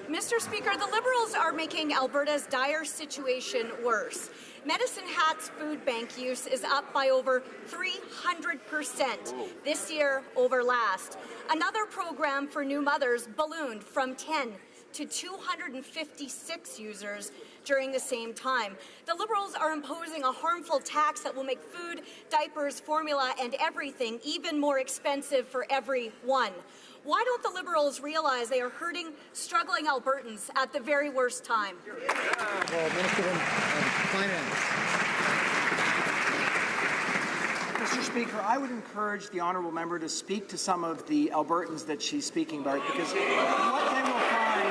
Mr. Speaker, the Liberals are making Alberta's dire situation worse. Medicine Hat's food bank use is up by over 300% this year over last. Another program for new mothers ballooned from 10 to 256 users during the same time. The Liberals are imposing a harmful tax that will make food, diapers, formula, and everything even more expensive for everyone. Why don't the Liberals realize they are hurting struggling Albertans at the very worst time? Well, Minister of Finance. Mr. Speaker, I would encourage the honourable member to speak to some of the Albertans that she's speaking about, because what they will find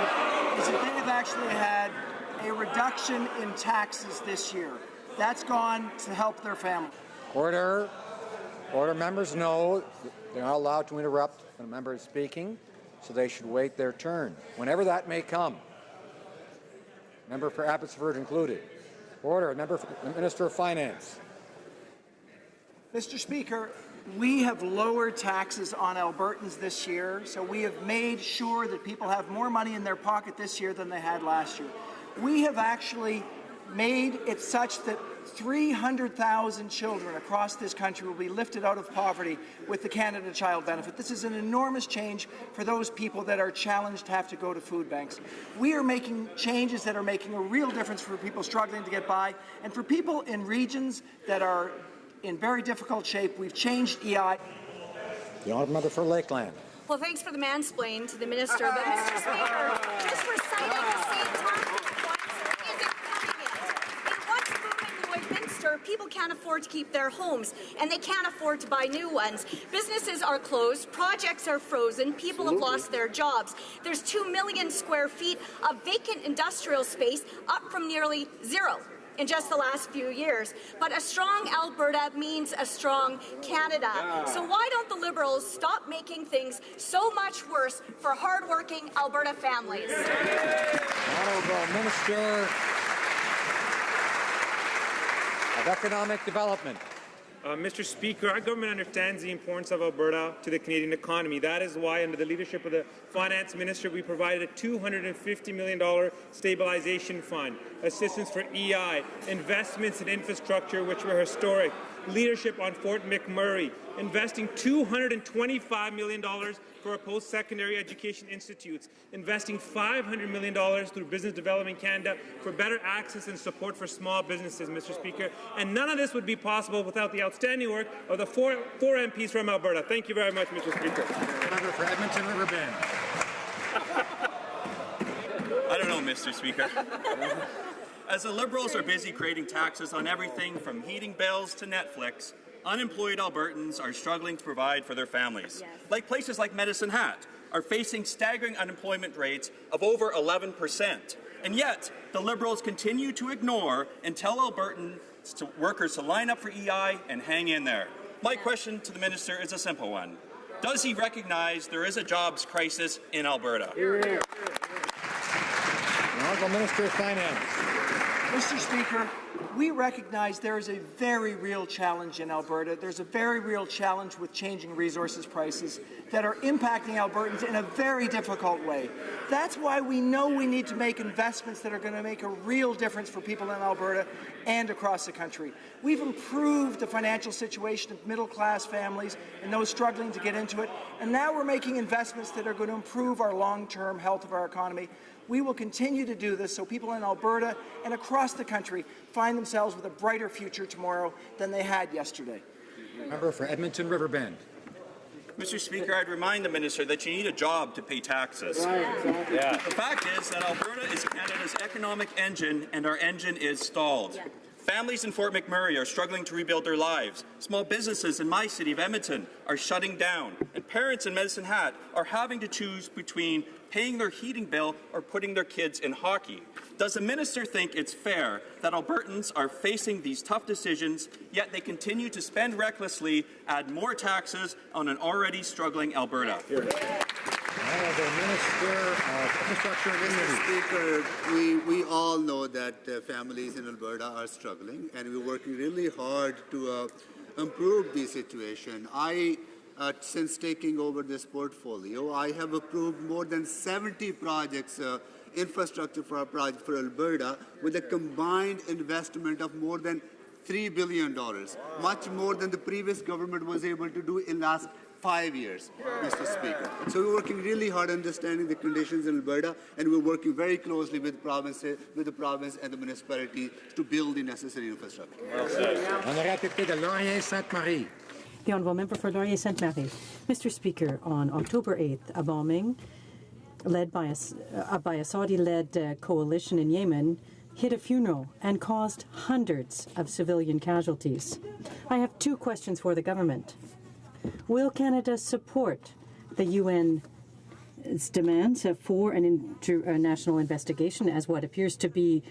is that they have actually had a reduction in taxes this year. That's gone to help their family. Order. Order. Members know they're not allowed to interrupt when a member is speaking, so they should wait their turn, whenever that may come. Member for Abbotsford included. Order. Member for the Minister of Finance. Mr. Speaker, we have lowered taxes on Albertans this year, so we have made sure that people have more money in their pocket this year than they had last year. We have actually made it such that 300,000 children across this country will be lifted out of poverty with the Canada Child Benefit. This is an enormous change for those people that are challenged to have to go to food banks. We are making changes that are making a real difference for people struggling to get by, and for people in regions that are in very difficult shape. We've changed EI. The honourable member for Lakeland. Well, thanks for the mansplain to the minister, but Mr. Speaker, just reciting the same talking points isn't cutting it. In what's booming Lloydminster, people can't afford to keep their homes, and they can't afford to buy new ones. Businesses are closed, projects are frozen, people have lost their jobs. There's 2 million square feet of vacant industrial space, up from nearly zero in just the last few years. But a strong Alberta means a strong Canada. So why don't the Liberals stop making things so much worse for hardworking Alberta families? Honourable Minister of Economic Development. Mr. Speaker, our government understands the importance of Alberta to the Canadian economy. That is why, under the leadership of the Finance Minister, we provided a $250 million stabilization fund, assistance for EI, investments in infrastructure which were historic, leadership on Fort McMurray, investing $225 million for our post-secondary education institutes, investing $500 million through Business Development Canada for better access and support for small businesses, Mr. Speaker. And none of this would be possible without the outstanding work of the four MPs from Alberta. Thank you very much, Mr. Speaker. Member for Edmonton Riverbend. I don't know, Mr. Speaker. As the Liberals are busy creating taxes on everything from heating bills to Netflix, unemployed Albertans are struggling to provide for their families. Like places like Medicine Hat are facing staggering unemployment rates of over 11%. And yet, the Liberals continue to ignore and tell Albertans workers to line up for EI and hang in there. My question to the Minister is a simple one. Does he recognize there is a jobs crisis in Alberta? Honourable Minister of Finance. Mr. Speaker, we recognize there is a very real challenge in Alberta. There's a very real challenge with changing resources prices that are impacting Albertans in a very difficult way. That's why we know we need to make investments that are going to make a real difference for people in Alberta and across the country. We've improved the financial situation of middle-class families and those struggling to get into it, and now we're making investments that are going to improve our long-term health of our economy. We will continue to do this so people in Alberta and across the country find themselves with a brighter future tomorrow than they had yesterday. Member for Edmonton Riverbend. Mr. Speaker, I'd remind the Minister that you need a job to pay taxes. The fact is that Alberta is Canada's economic engine, and our engine is stalled. Families in Fort McMurray are struggling to rebuild their lives. Small businesses in my city of Edmonton are shutting down. And parents in Medicine Hat are having to choose between paying their heating bill or putting their kids in hockey. Does the Minister think it's fair that Albertans are facing these tough decisions, yet they continue to spend recklessly, add more taxes on an already struggling Alberta? Honourable Minister of Infrastructure and Community. Mr. Speaker, we all know that families in Alberta are struggling, and we're working really hard to improve the situation. Since taking over this portfolio, I have approved more than 70 projects, infrastructure projects for Alberta, with a combined investment of more than $3 billion, much more than the previous government was able to do in the last 5 years, Mr. Speaker. So we're working really hard understanding the conditions in Alberta, and we're working very closely with the province and the municipality to build the necessary infrastructure. Honorable de Laurier-Sainte-Marie. The Honourable Member for Laurier-Sainte-Marie. Mr. Speaker, on October 8th, a bombing led by a Saudi-led coalition in Yemen hit a funeral and caused hundreds of civilian casualties. I have two questions for the government. Will Canada support the UN's demands for an international investigation as what appears to be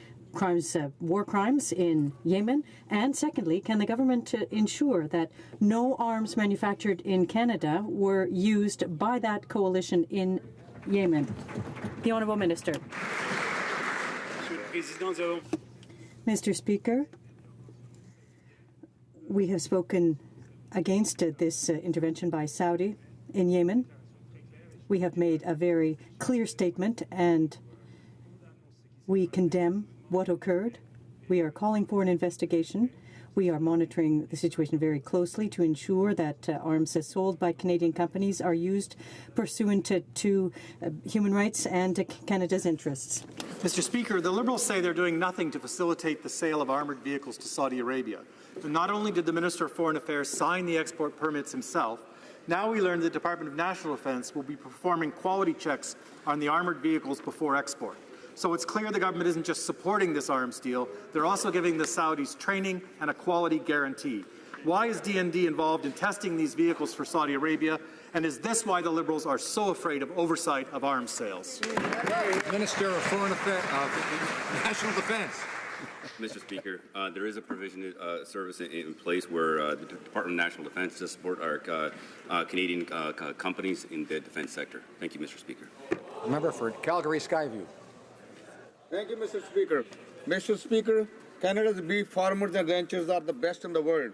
war crimes in Yemen? And secondly, can the government ensure that no arms manufactured in Canada were used by that coalition in Yemen? The Honourable Minister. Mr. Speaker, we have spoken against this intervention by Saudi in Yemen. We have made a very clear statement, and we condemn what occurred. We are calling for an investigation. We are monitoring the situation very closely to ensure that arms sold by Canadian companies are used pursuant to human rights and to Canada's interests. Mr. Speaker, the Liberals say they're doing nothing to facilitate the sale of armoured vehicles to Saudi Arabia. But not only did the Minister of Foreign Affairs sign the export permits himself, now we learn the Department of National Defence will be performing quality checks on the armoured vehicles before export. So it's clear the government isn't just supporting this arms deal, they're also giving the Saudis training and a quality guarantee. Why is DND involved in testing these vehicles for Saudi Arabia? And is this why the Liberals are so afraid of oversight of arms sales? Minister of Foreign Affairs, National Defence. Mr. Speaker, there is a provision service in place where the Department of National Defence does support our Canadian companies in the defence sector. Thank you, Mr. Speaker. Member for Calgary Skyview. Thank you, Mr. Speaker. Mr. Speaker, Canada's beef farmers and ranchers are the best in the world.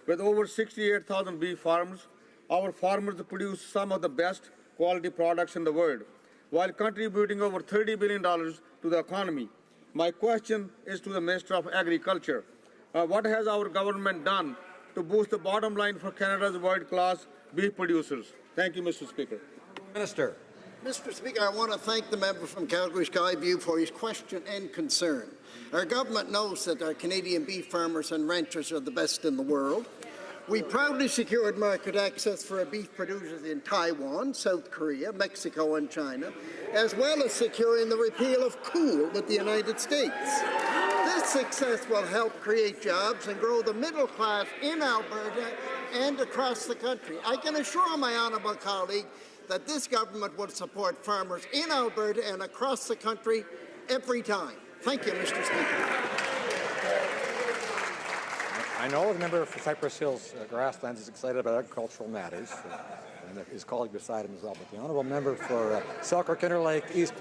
With over 68,000 beef farms, our farmers produce some of the best quality products in the world, while contributing over $30 billion to the economy. My question is to the Minister of Agriculture. What has our government done to boost the bottom line for Canada's world-class beef producers? Thank you, Mr. Speaker. Minister. Mr. Speaker, I want to thank the member from Calgary Skyview for his question and concern. Our government knows that our Canadian beef farmers and ranchers are the best in the world. We proudly secured market access for our beef producers in Taiwan, South Korea, Mexico and China, as well as securing the repeal of coal with the United States. This success will help create jobs and grow the middle class in Alberta and across the country. I can assure my honourable colleague that this government will support farmers in Alberta and across the country every time. Thank you, Mr. Speaker. I know the member for Cypress Hills Grasslands is excited about agricultural matters. and his colleague beside him as well. But the honourable member for Selkirk Interlake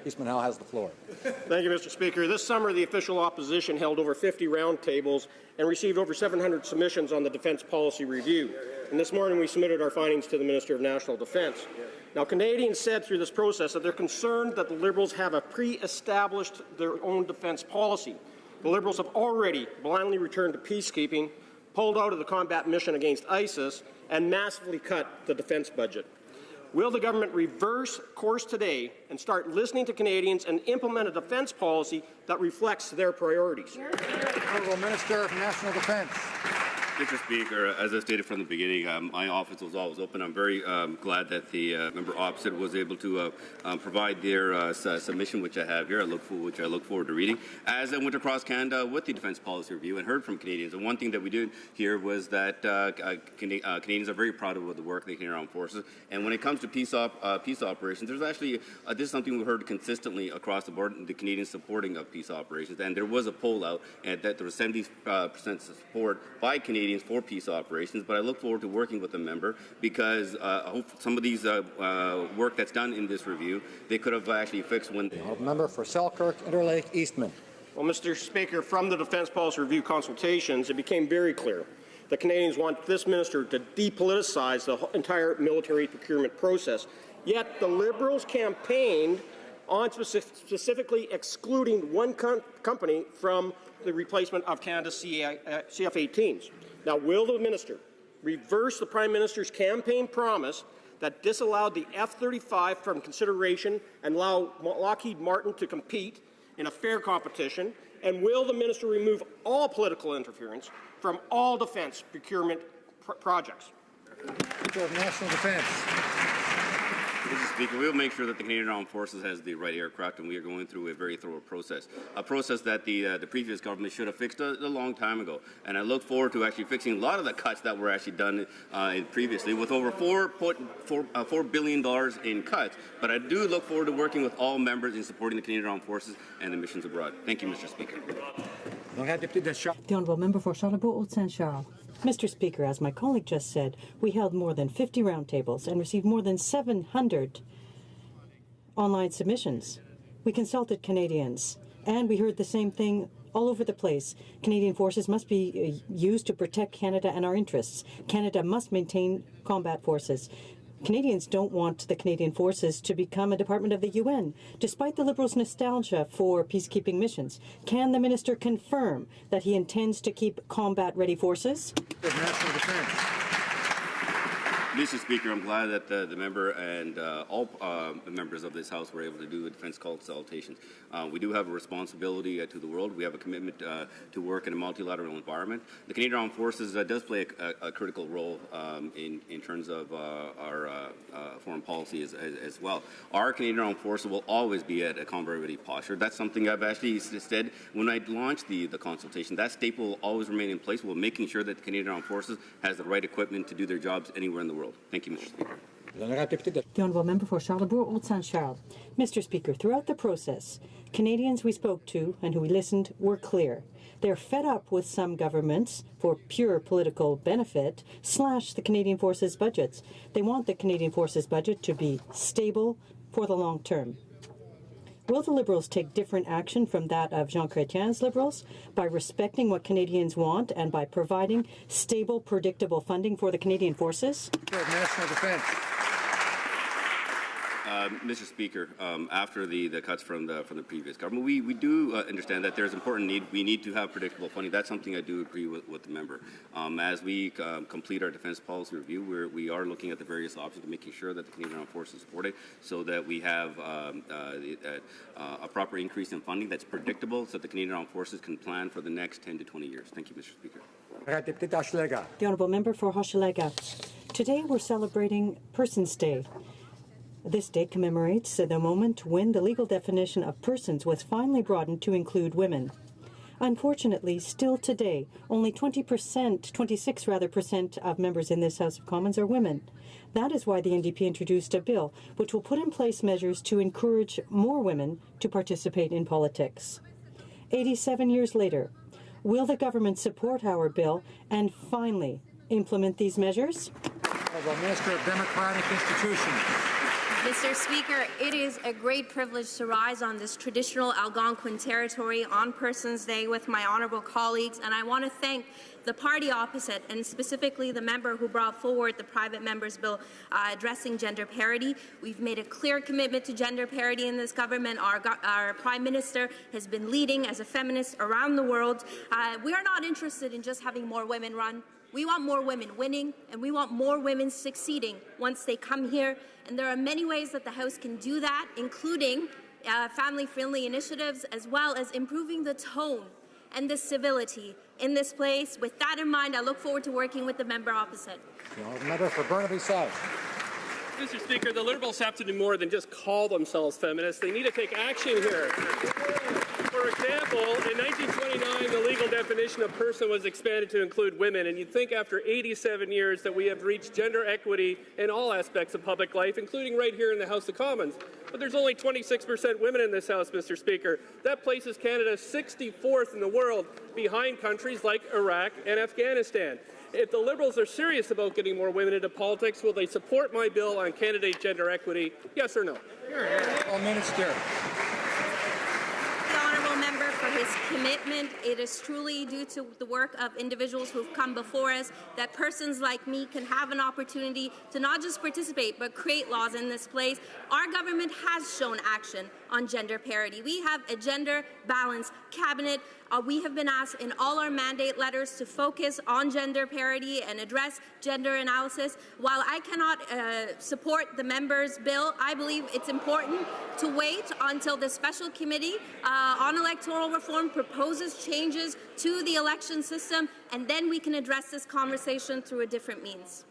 Eastman Howe has the floor. Thank you, Mr. Speaker. This summer, the official opposition held over 50 roundtables and received over 700 submissions on the Defence Policy Review. And this morning, we submitted our findings to the Minister of National Defence. Now, Canadians said through this process that they're concerned that the Liberals have pre-established their own defence policy. The Liberals have already blindly returned to peacekeeping, pulled out of the combat mission against ISIS, and massively cut the defence budget. Will the government reverse course today and start listening to Canadians and implement a defence policy that reflects their priorities? Honourable Minister of National Defence. Mr. Speaker, as I stated from the beginning, my office was always open. I'm very glad that the member opposite was able to provide their submission, which I have here, which I look forward to reading. As I went across Canada with the Defence Policy Review and heard from Canadians, and one thing that we did hear was that Canadians are very proud of the work they do in our armed forces. And when it comes to peace operations, there's actually this is something we heard consistently across the board: the Canadians supporting of peace operations. And there was a poll out, and that there was 70% support by Canadians for peace operations, but I look forward to working with the member because I hope some of these work that's done in this review, they could have actually fixed when... Member for Selkirk Interlake Eastman. Well, Mr. Speaker, from the Defence Policy Review consultations, it became very clear that Canadians want this minister to depoliticize the entire military procurement process. Yet the Liberals campaigned on specifically excluding one company from the replacement of Canada's CF-18s. Now, will the minister reverse the Prime Minister's campaign promise that disallowed the F-35 from consideration and allow Lockheed Martin to compete in a fair competition? And will the minister remove all political interference from all defence procurement projects? Minister of National Defence. Mr. Speaker, we will make sure that the Canadian Armed Forces has the right aircraft, and we are going through a very thorough process, a process that the previous government should have fixed a long time ago. And I look forward to actually fixing a lot of the cuts that were actually done previously, with over $4 billion in cuts. But I do look forward to working with all members in supporting the Canadian Armed Forces and the missions abroad. Thank you, Mr. Speaker. The Honourable Member for Charlebourg-Haute-Saint-Charles. Mr. Speaker, as my colleague just said, we held more than 50 roundtables and received more than 700 online submissions. We consulted Canadians, and we heard the same thing all over the place. Canadian forces must be used to protect Canada and our interests. Canada must maintain combat forces. Canadians don't want the Canadian forces to become a department of the UN, despite the Liberals' nostalgia for peacekeeping missions. Can the minister confirm that he intends to keep combat-ready forces? National Defence. Mr. Speaker, I'm glad that the member and all members of this House were able to do a defence consultations. We do have a responsibility to the world. We have a commitment to work in a multilateral environment. The Canadian Armed Forces does play a critical role in terms of our foreign policy as well. Our Canadian Armed Forces will always be at a combat-ready posture. That's something I've actually said when I launched the consultation. That staple will always remain in place. We're making sure that the Canadian Armed Forces has the right equipment to do their jobs anywhere in the world. Thank you, Mr. Speaker. The Honourable Member for Charlebourg-Haute-Saint-Charles. Mr. Speaker, throughout the process, Canadians we spoke to and who we listened were clear. They're fed up with some governments, for pure political benefit, slash the Canadian Forces budgets. They want the Canadian Forces budget to be stable for the long term. Will the Liberals take different action from that of Jean Chrétien's Liberals by respecting what Canadians want and by providing stable, predictable funding for the Canadian Forces? National Defence. Mr. Speaker, after the cuts from the previous government, we do understand that there's important need. We need to have predictable funding. That's something I do agree with the member. As we complete our defence policy review, we are looking at the various options to making sure that the Canadian Armed Forces is supported, so that we have a proper increase in funding that's predictable, so that the Canadian Armed Forces can plan for the next 10 to 20 years. Thank you, Mr. Speaker. The Honourable Member for Hochelaga. Today we're celebrating Persons Day. This day commemorates the moment when the legal definition of persons was finally broadened to include women. Unfortunately, still today, only 26% of members in this House of Commons are women. That is why the NDP introduced a bill which will put in place measures to encourage more women to participate in politics. 87 years later, will the government support our bill and finally implement these measures? Honourable Minister of Democratic Institutions. Mr. Speaker, it is a great privilege to rise on this traditional Algonquin territory on Persons Day with my honourable colleagues, and I want to thank the party opposite, and specifically the member who brought forward the private member's bill addressing gender parity. We've made a clear commitment to gender parity in this government. Our Prime Minister has been leading as a feminist around the world. We are not interested in just having more women run. We want more women winning, and we want more women succeeding once they come here. And there are many ways that the House can do that, including family-friendly initiatives, as well as improving the tone and the civility in this place. With that in mind, I look forward to working with the member opposite. The member for Burnaby South. Mr. Speaker, the Liberals have to do more than just call themselves feminists. They need to take action here. For example, in 1929, the legal definition of person was expanded to include women, and you'd think after 87 years that we have reached gender equity in all aspects of public life, including right here in the House of Commons. But there's only 26% women in this House, Mr. Speaker. That places Canada 64th in the world, behind countries like Iraq and Afghanistan. If the Liberals are serious about getting more women into politics, will they support my bill on candidate gender equity? Yes or no? Minister. The honourable member for his commitment. It is truly due to the work of individuals who have come before us that persons like me can have an opportunity to not just participate but create laws in this place. Our government has shown action on gender parity. We have a gender balanced cabinet. We have been asked in all our mandate letters to focus on gender parity and address gender analysis. While I cannot support the member's bill, I believe it's important to wait until the special committee on electoral reform proposes changes to the election system, and then we can address this conversation through a different means.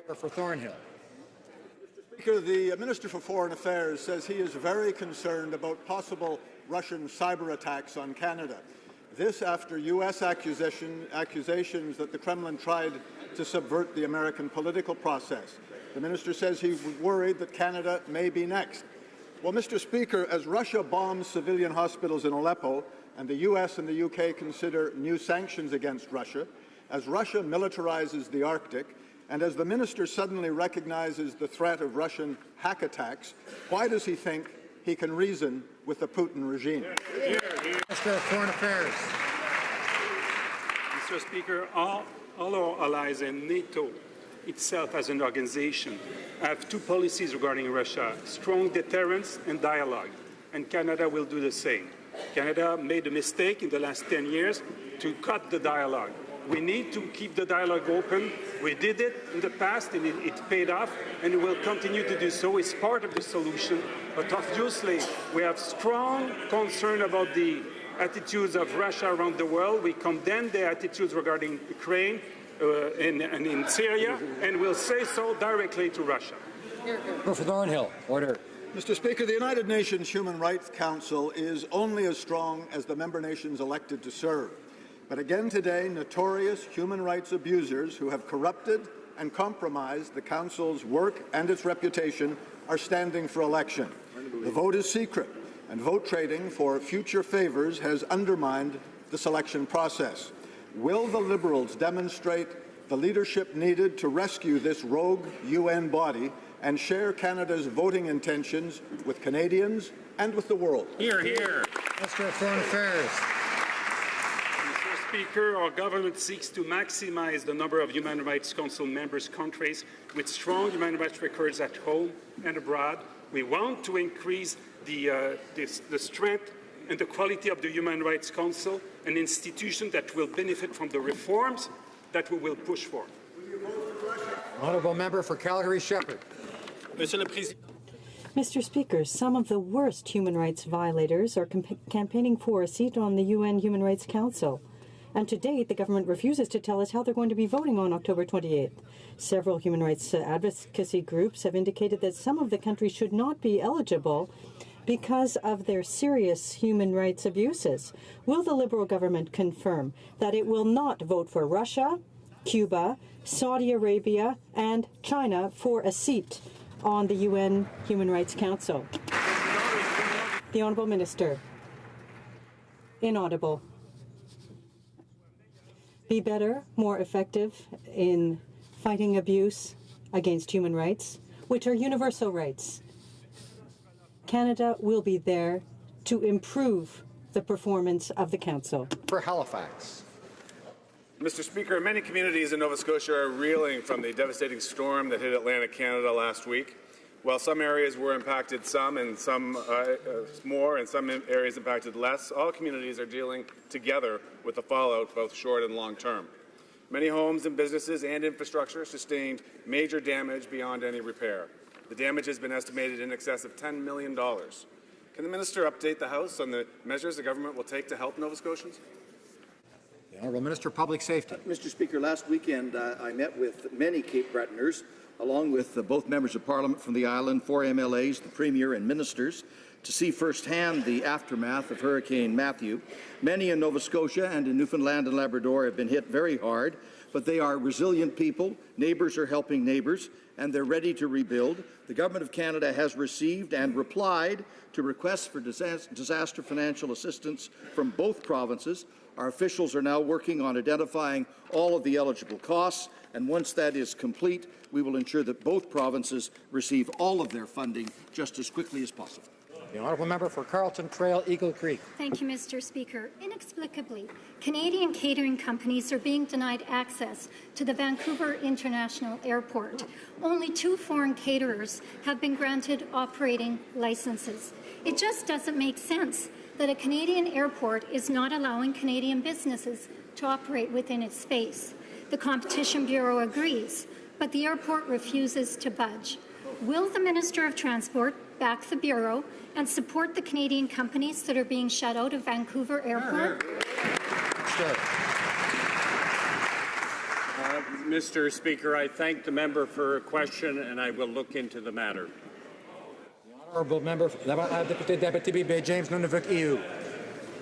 For Thornhill. Speaker, the Minister for Foreign Affairs says he is very concerned about possible Russian cyber attacks on Canada. This after U.S. accusations that the Kremlin tried to subvert the American political process. The minister says he's worried that Canada may be next. Well, Mr. Speaker, as Russia bombs civilian hospitals in Aleppo and the U.S. and the U.K. consider new sanctions against Russia, as Russia militarizes the Arctic, and as the minister suddenly recognizes the threat of Russian hack attacks, why does he think he can reason with the Putin regime? Minister of Foreign Affairs. Mr. Speaker, all our allies and NATO itself as an organization have two policies regarding Russia: strong deterrence and dialogue. And Canada will do the same. Canada made a mistake in the last 10 years to cut the dialogue. We need to keep the dialogue open. We did it in the past, and it paid off, and we will continue to do so. It's part of the solution. But obviously, we have strong concern about the attitudes of Russia around the world. We condemn their attitudes regarding Ukraine and in Syria, and we'll say so directly to Russia. For Thornhill. Order. Mr. Speaker, the United Nations Human Rights Council is only as strong as the member nations elected to serve. But again today, notorious human rights abusers who have corrupted and compromised the Council's work and its reputation are standing for election. The vote is secret, and vote trading for future favors has undermined the selection process. Will the Liberals demonstrate the leadership needed to rescue this rogue UN body and share Canada's voting intentions with Canadians and with the world? Hear, hear. Minister of Foreign Affairs. Speaker, our government seeks to maximize the number of Human Rights Council members' countries with strong human rights records at home and abroad. We want to increase the strength and the quality of the Human Rights Council, an institution that will benefit from the reforms that we will push for. Honourable Member for Calgary-Shepherd. Mr. Speaker, some of the worst human rights violators are campaigning for a seat on the UN Human Rights Council. And to date, the government refuses to tell us how they're going to be voting on October 28th. Several human rights advocacy groups have indicated that some of the countries should not be eligible because of their serious human rights abuses. Will the Liberal government confirm that it will not vote for Russia, Cuba, Saudi Arabia, and China for a seat on the UN Human Rights Council? The Honourable Minister. Inaudible. Be better, more effective in fighting abuse against human rights, which are universal rights. Canada will be there to improve the performance of the Council. For Halifax. Mr. Speaker, many communities in Nova Scotia are reeling from the devastating storm that hit Atlantic Canada last week. While some areas were impacted some and some more and some areas impacted less, all communities are dealing together with the fallout both short and long term. Many homes and businesses and infrastructure sustained major damage beyond any repair. The damage has been estimated in excess of $10 million. Can the Minister update the House on the measures the government will take to help Nova Scotians? The Honourable Minister of Public Safety. Mr. Speaker, last weekend I met with many Cape Bretoners, along with both members of Parliament from the island, 4 MLAs, the Premier and ministers, to see firsthand the aftermath of Hurricane Matthew. Many in Nova Scotia and in Newfoundland and Labrador have been hit very hard, but they are resilient people. Neighbours are helping neighbours, and they're ready to rebuild. The Government of Canada has received and replied to requests for disaster financial assistance from both provinces. Our officials are now working on identifying all of the eligible costs, and once that is complete, we will ensure that both provinces receive all of their funding just as quickly as possible. The Honourable Member for Carlton Trail, Eagle Creek. Thank you, Mr. Speaker. Inexplicably, Canadian catering companies are being denied access to the Vancouver International Airport. Only 2 foreign caterers have been granted operating licenses. It just doesn't make sense that a Canadian airport is not allowing Canadian businesses to operate within its space. The Competition Bureau agrees, but the airport refuses to budge. Will the Minister of Transport back the Bureau and support the Canadian companies that are being shut out of Vancouver Airport? Mr. Speaker, I thank the member for her question, and I will look into the matter. Honourable Member, Deputy James Nunavut, EU.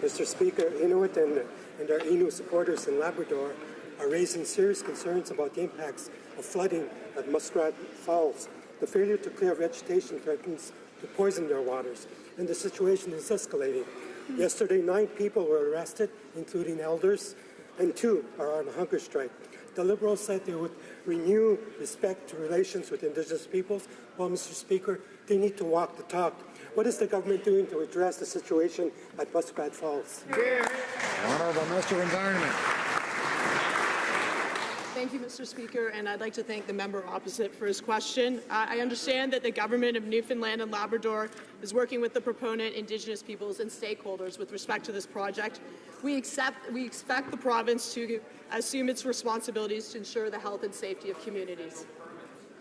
Mr. Speaker, Inuit and our Innu supporters in Labrador are raising serious concerns about the impacts of flooding at Muskrat Falls. The failure to clear vegetation threatens to poison their waters, and the situation is escalating. Yesterday, 9 people were arrested, including elders, and 2 are on a hunger strike. The Liberals said they would renew respect to relations with Indigenous peoples. Well, Mr. Speaker, they need to walk the talk. What is the government doing to address the situation at Muskrat Falls? Honourable Minister of Environment. Thank you, Mr. Speaker, and I'd like to thank the member opposite for his question. I understand that the government of Newfoundland and Labrador is working with the proponent, Indigenous peoples, and stakeholders with respect to this project. We expect the province to assume its responsibilities to ensure the health and safety of communities.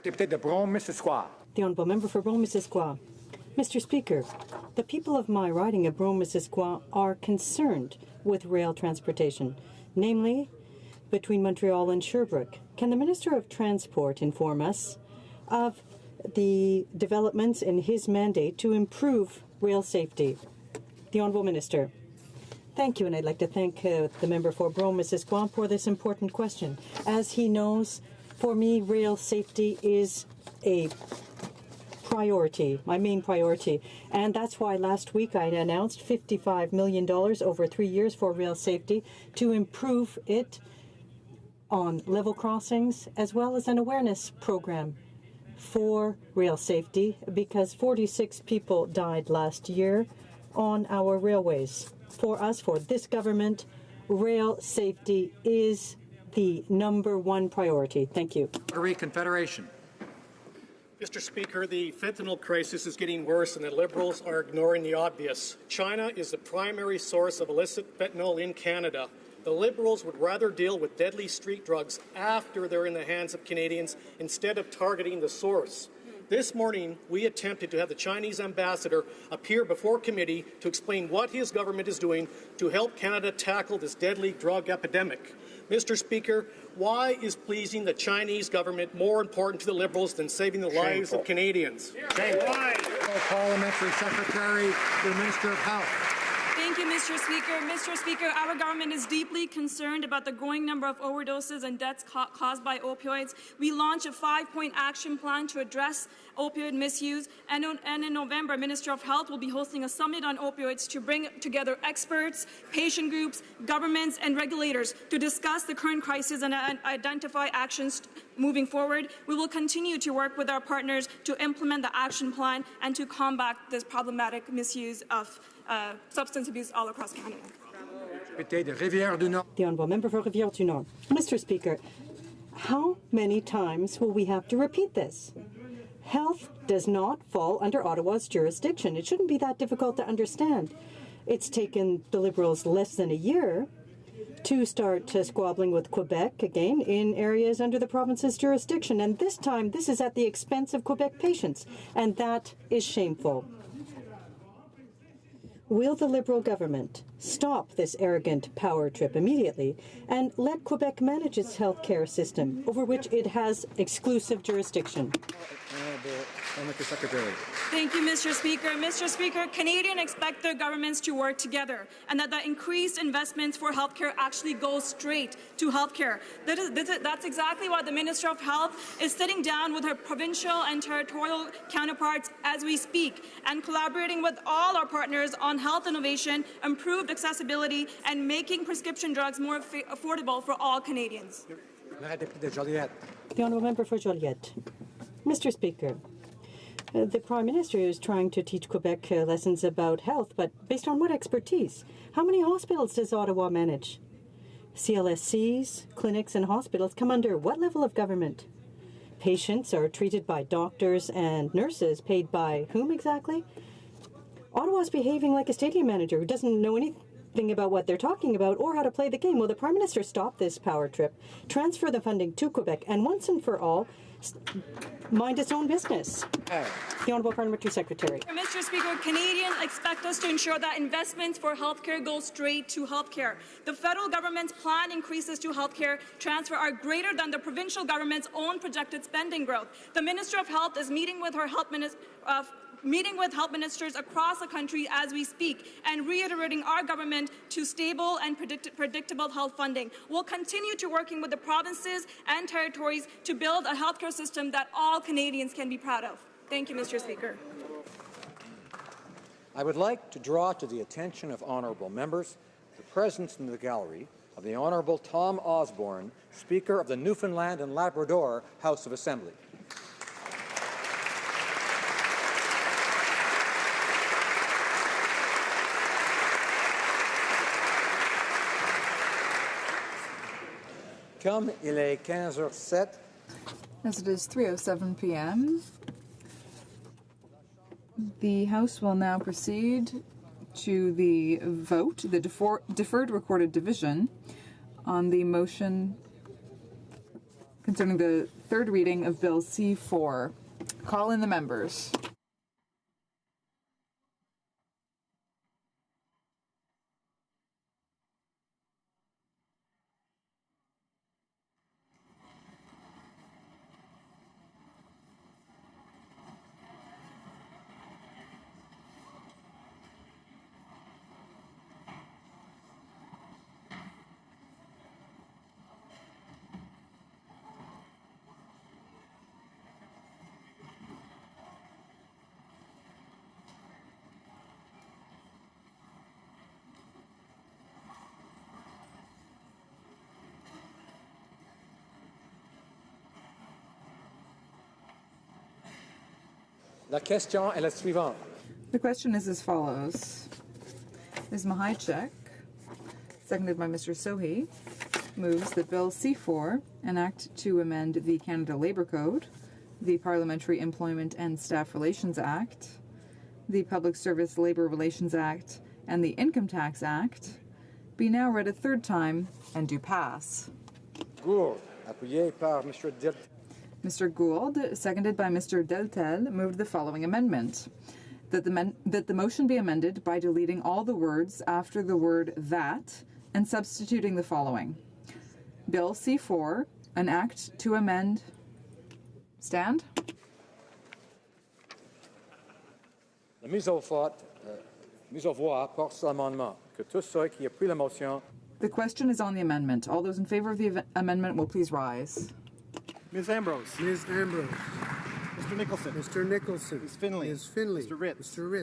Deputy de Brome-Missisquoi. The Honourable Member for Brome-Missisquoi. Mr. Speaker, the people of my riding of Brome-Missisquoi are concerned with rail transportation, namely between Montreal and Sherbrooke. Can the Minister of Transport inform us of the developments in his mandate to improve rail safety? The Honourable Minister. Thank you, and I'd like to thank the member for Brome-Missisquoi for this important question. As he knows, for me, rail safety is a priority, my main priority, and that's why last week I announced $55 million over 3 years for rail safety to improve it on level crossings, as well as an awareness program for rail safety, because 46 people died last year on our railways. For us, for this government, rail safety is the #1 priority. Thank you. Confederation. Mr. Speaker, the fentanyl crisis is getting worse and the Liberals are ignoring the obvious. China is the primary source of illicit fentanyl in Canada. The Liberals would rather deal with deadly street drugs after they're in the hands of Canadians instead of targeting the source. This morning, we attempted to have the Chinese ambassador appear before committee to explain what his government is doing to help Canada tackle this deadly drug epidemic. Mr. Speaker, why is pleasing the Chinese government more important to the Liberals than saving the lives of Canadians? Why? Parliamentary Secretary to the Minister of Health. Thank you, Mr. Speaker. Mr. Speaker, our government is deeply concerned about the growing number of overdoses and deaths caused by opioids. We launched a 5-point action plan to address opioid misuse, and in November, Minister of Health will be hosting a summit on opioids to bring together experts, patient groups, governments, and regulators to discuss the current crisis and identify actions Moving forward, we will continue to work with our partners to implement the action plan and to combat this problematic misuse of substance abuse all across Canada. The Honourable Member for Rivière-du-Nord. Mr. Speaker, how many times will we have to repeat this? Health does not fall under Ottawa's jurisdiction. It shouldn't be that difficult to understand. It's taken the Liberals less than a year to start squabbling with Quebec again in areas under the province's jurisdiction. And this time, this is at the expense of Quebec patients. And that is shameful. Will the Liberal government stop this arrogant power trip immediately and let Quebec manage its health care system, over which it has exclusive jurisdiction? Thank you, Mr. Speaker. Mr. Speaker, Canadians expect their governments to work together and that the increased investments for healthcare actually go straight to healthcare. That's exactly why the Minister of Health is sitting down with her provincial and territorial counterparts as we speak and collaborating with all our partners on health innovation, improved accessibility, and making prescription drugs more affordable for all Canadians. The Honourable Member for Joliette. Mr. Speaker, the Prime Minister is trying to teach Quebec lessons about health, but based on what expertise? How many hospitals does Ottawa manage? CLSCs, clinics and hospitals come under what level of government? Patients are treated by doctors and nurses paid by whom exactly? Ottawa's behaving like a stadium manager who doesn't know anything about what they're talking about or how to play the game. Will the Prime Minister stop this power trip, transfer the funding to Quebec, and once and for all, mind its own business? The Honourable Parliamentary Secretary. Mr. Speaker, Canadians expect us to ensure that investments for healthcare go straight to healthcare. The federal government's planned increases to healthcare transfer are greater than the provincial government's own projected spending growth. The Minister of Health is meeting with her health ministers across the country as we speak and reiterating our government to stable and predictable health funding. We'll continue to working with the provinces and territories to build a healthcare system that all Canadians can be proud of. Thank you, Mr. Speaker. I would like to draw to the attention of honourable members the presence in the gallery of the Honourable Tom Osborne, Speaker of the Newfoundland and Labrador House of Assembly. Comme il est 15h07. As it is 3:07 p.m., the House will now proceed to the vote, the deferred recorded division, on the motion concerning the third reading of Bill C-4. Call in the members. La question est la suivante. The question is as follows. Ms. Mahajcik, seconded by Mr. Sohi, moves that Bill C-4, an act to amend the Canada Labour Code, the Parliamentary Employment and Staff Relations Act, the Public Service Labour Relations Act, and the Income Tax Act, be now read a third time and do pass. Gould, appuyé par Mr. Deltel. Mr. Gould, seconded by Mr. Deltel, moved the following amendment. That the motion be amended by deleting all the words after the word that and substituting the following. Bill C-4, an act to amend... Stand? La mise au voix porte sur l'amendement. Que tous ceux qui appuient la motion. The question is on the amendment. All those in favor of the amendment will please rise. Ms. Ambrose. Ms. Ambrose. Mr. Nicholson. Mr. Nicholson. Ms. Finley. Ms. Finley. Mr. Ritz. Mr. Ritz.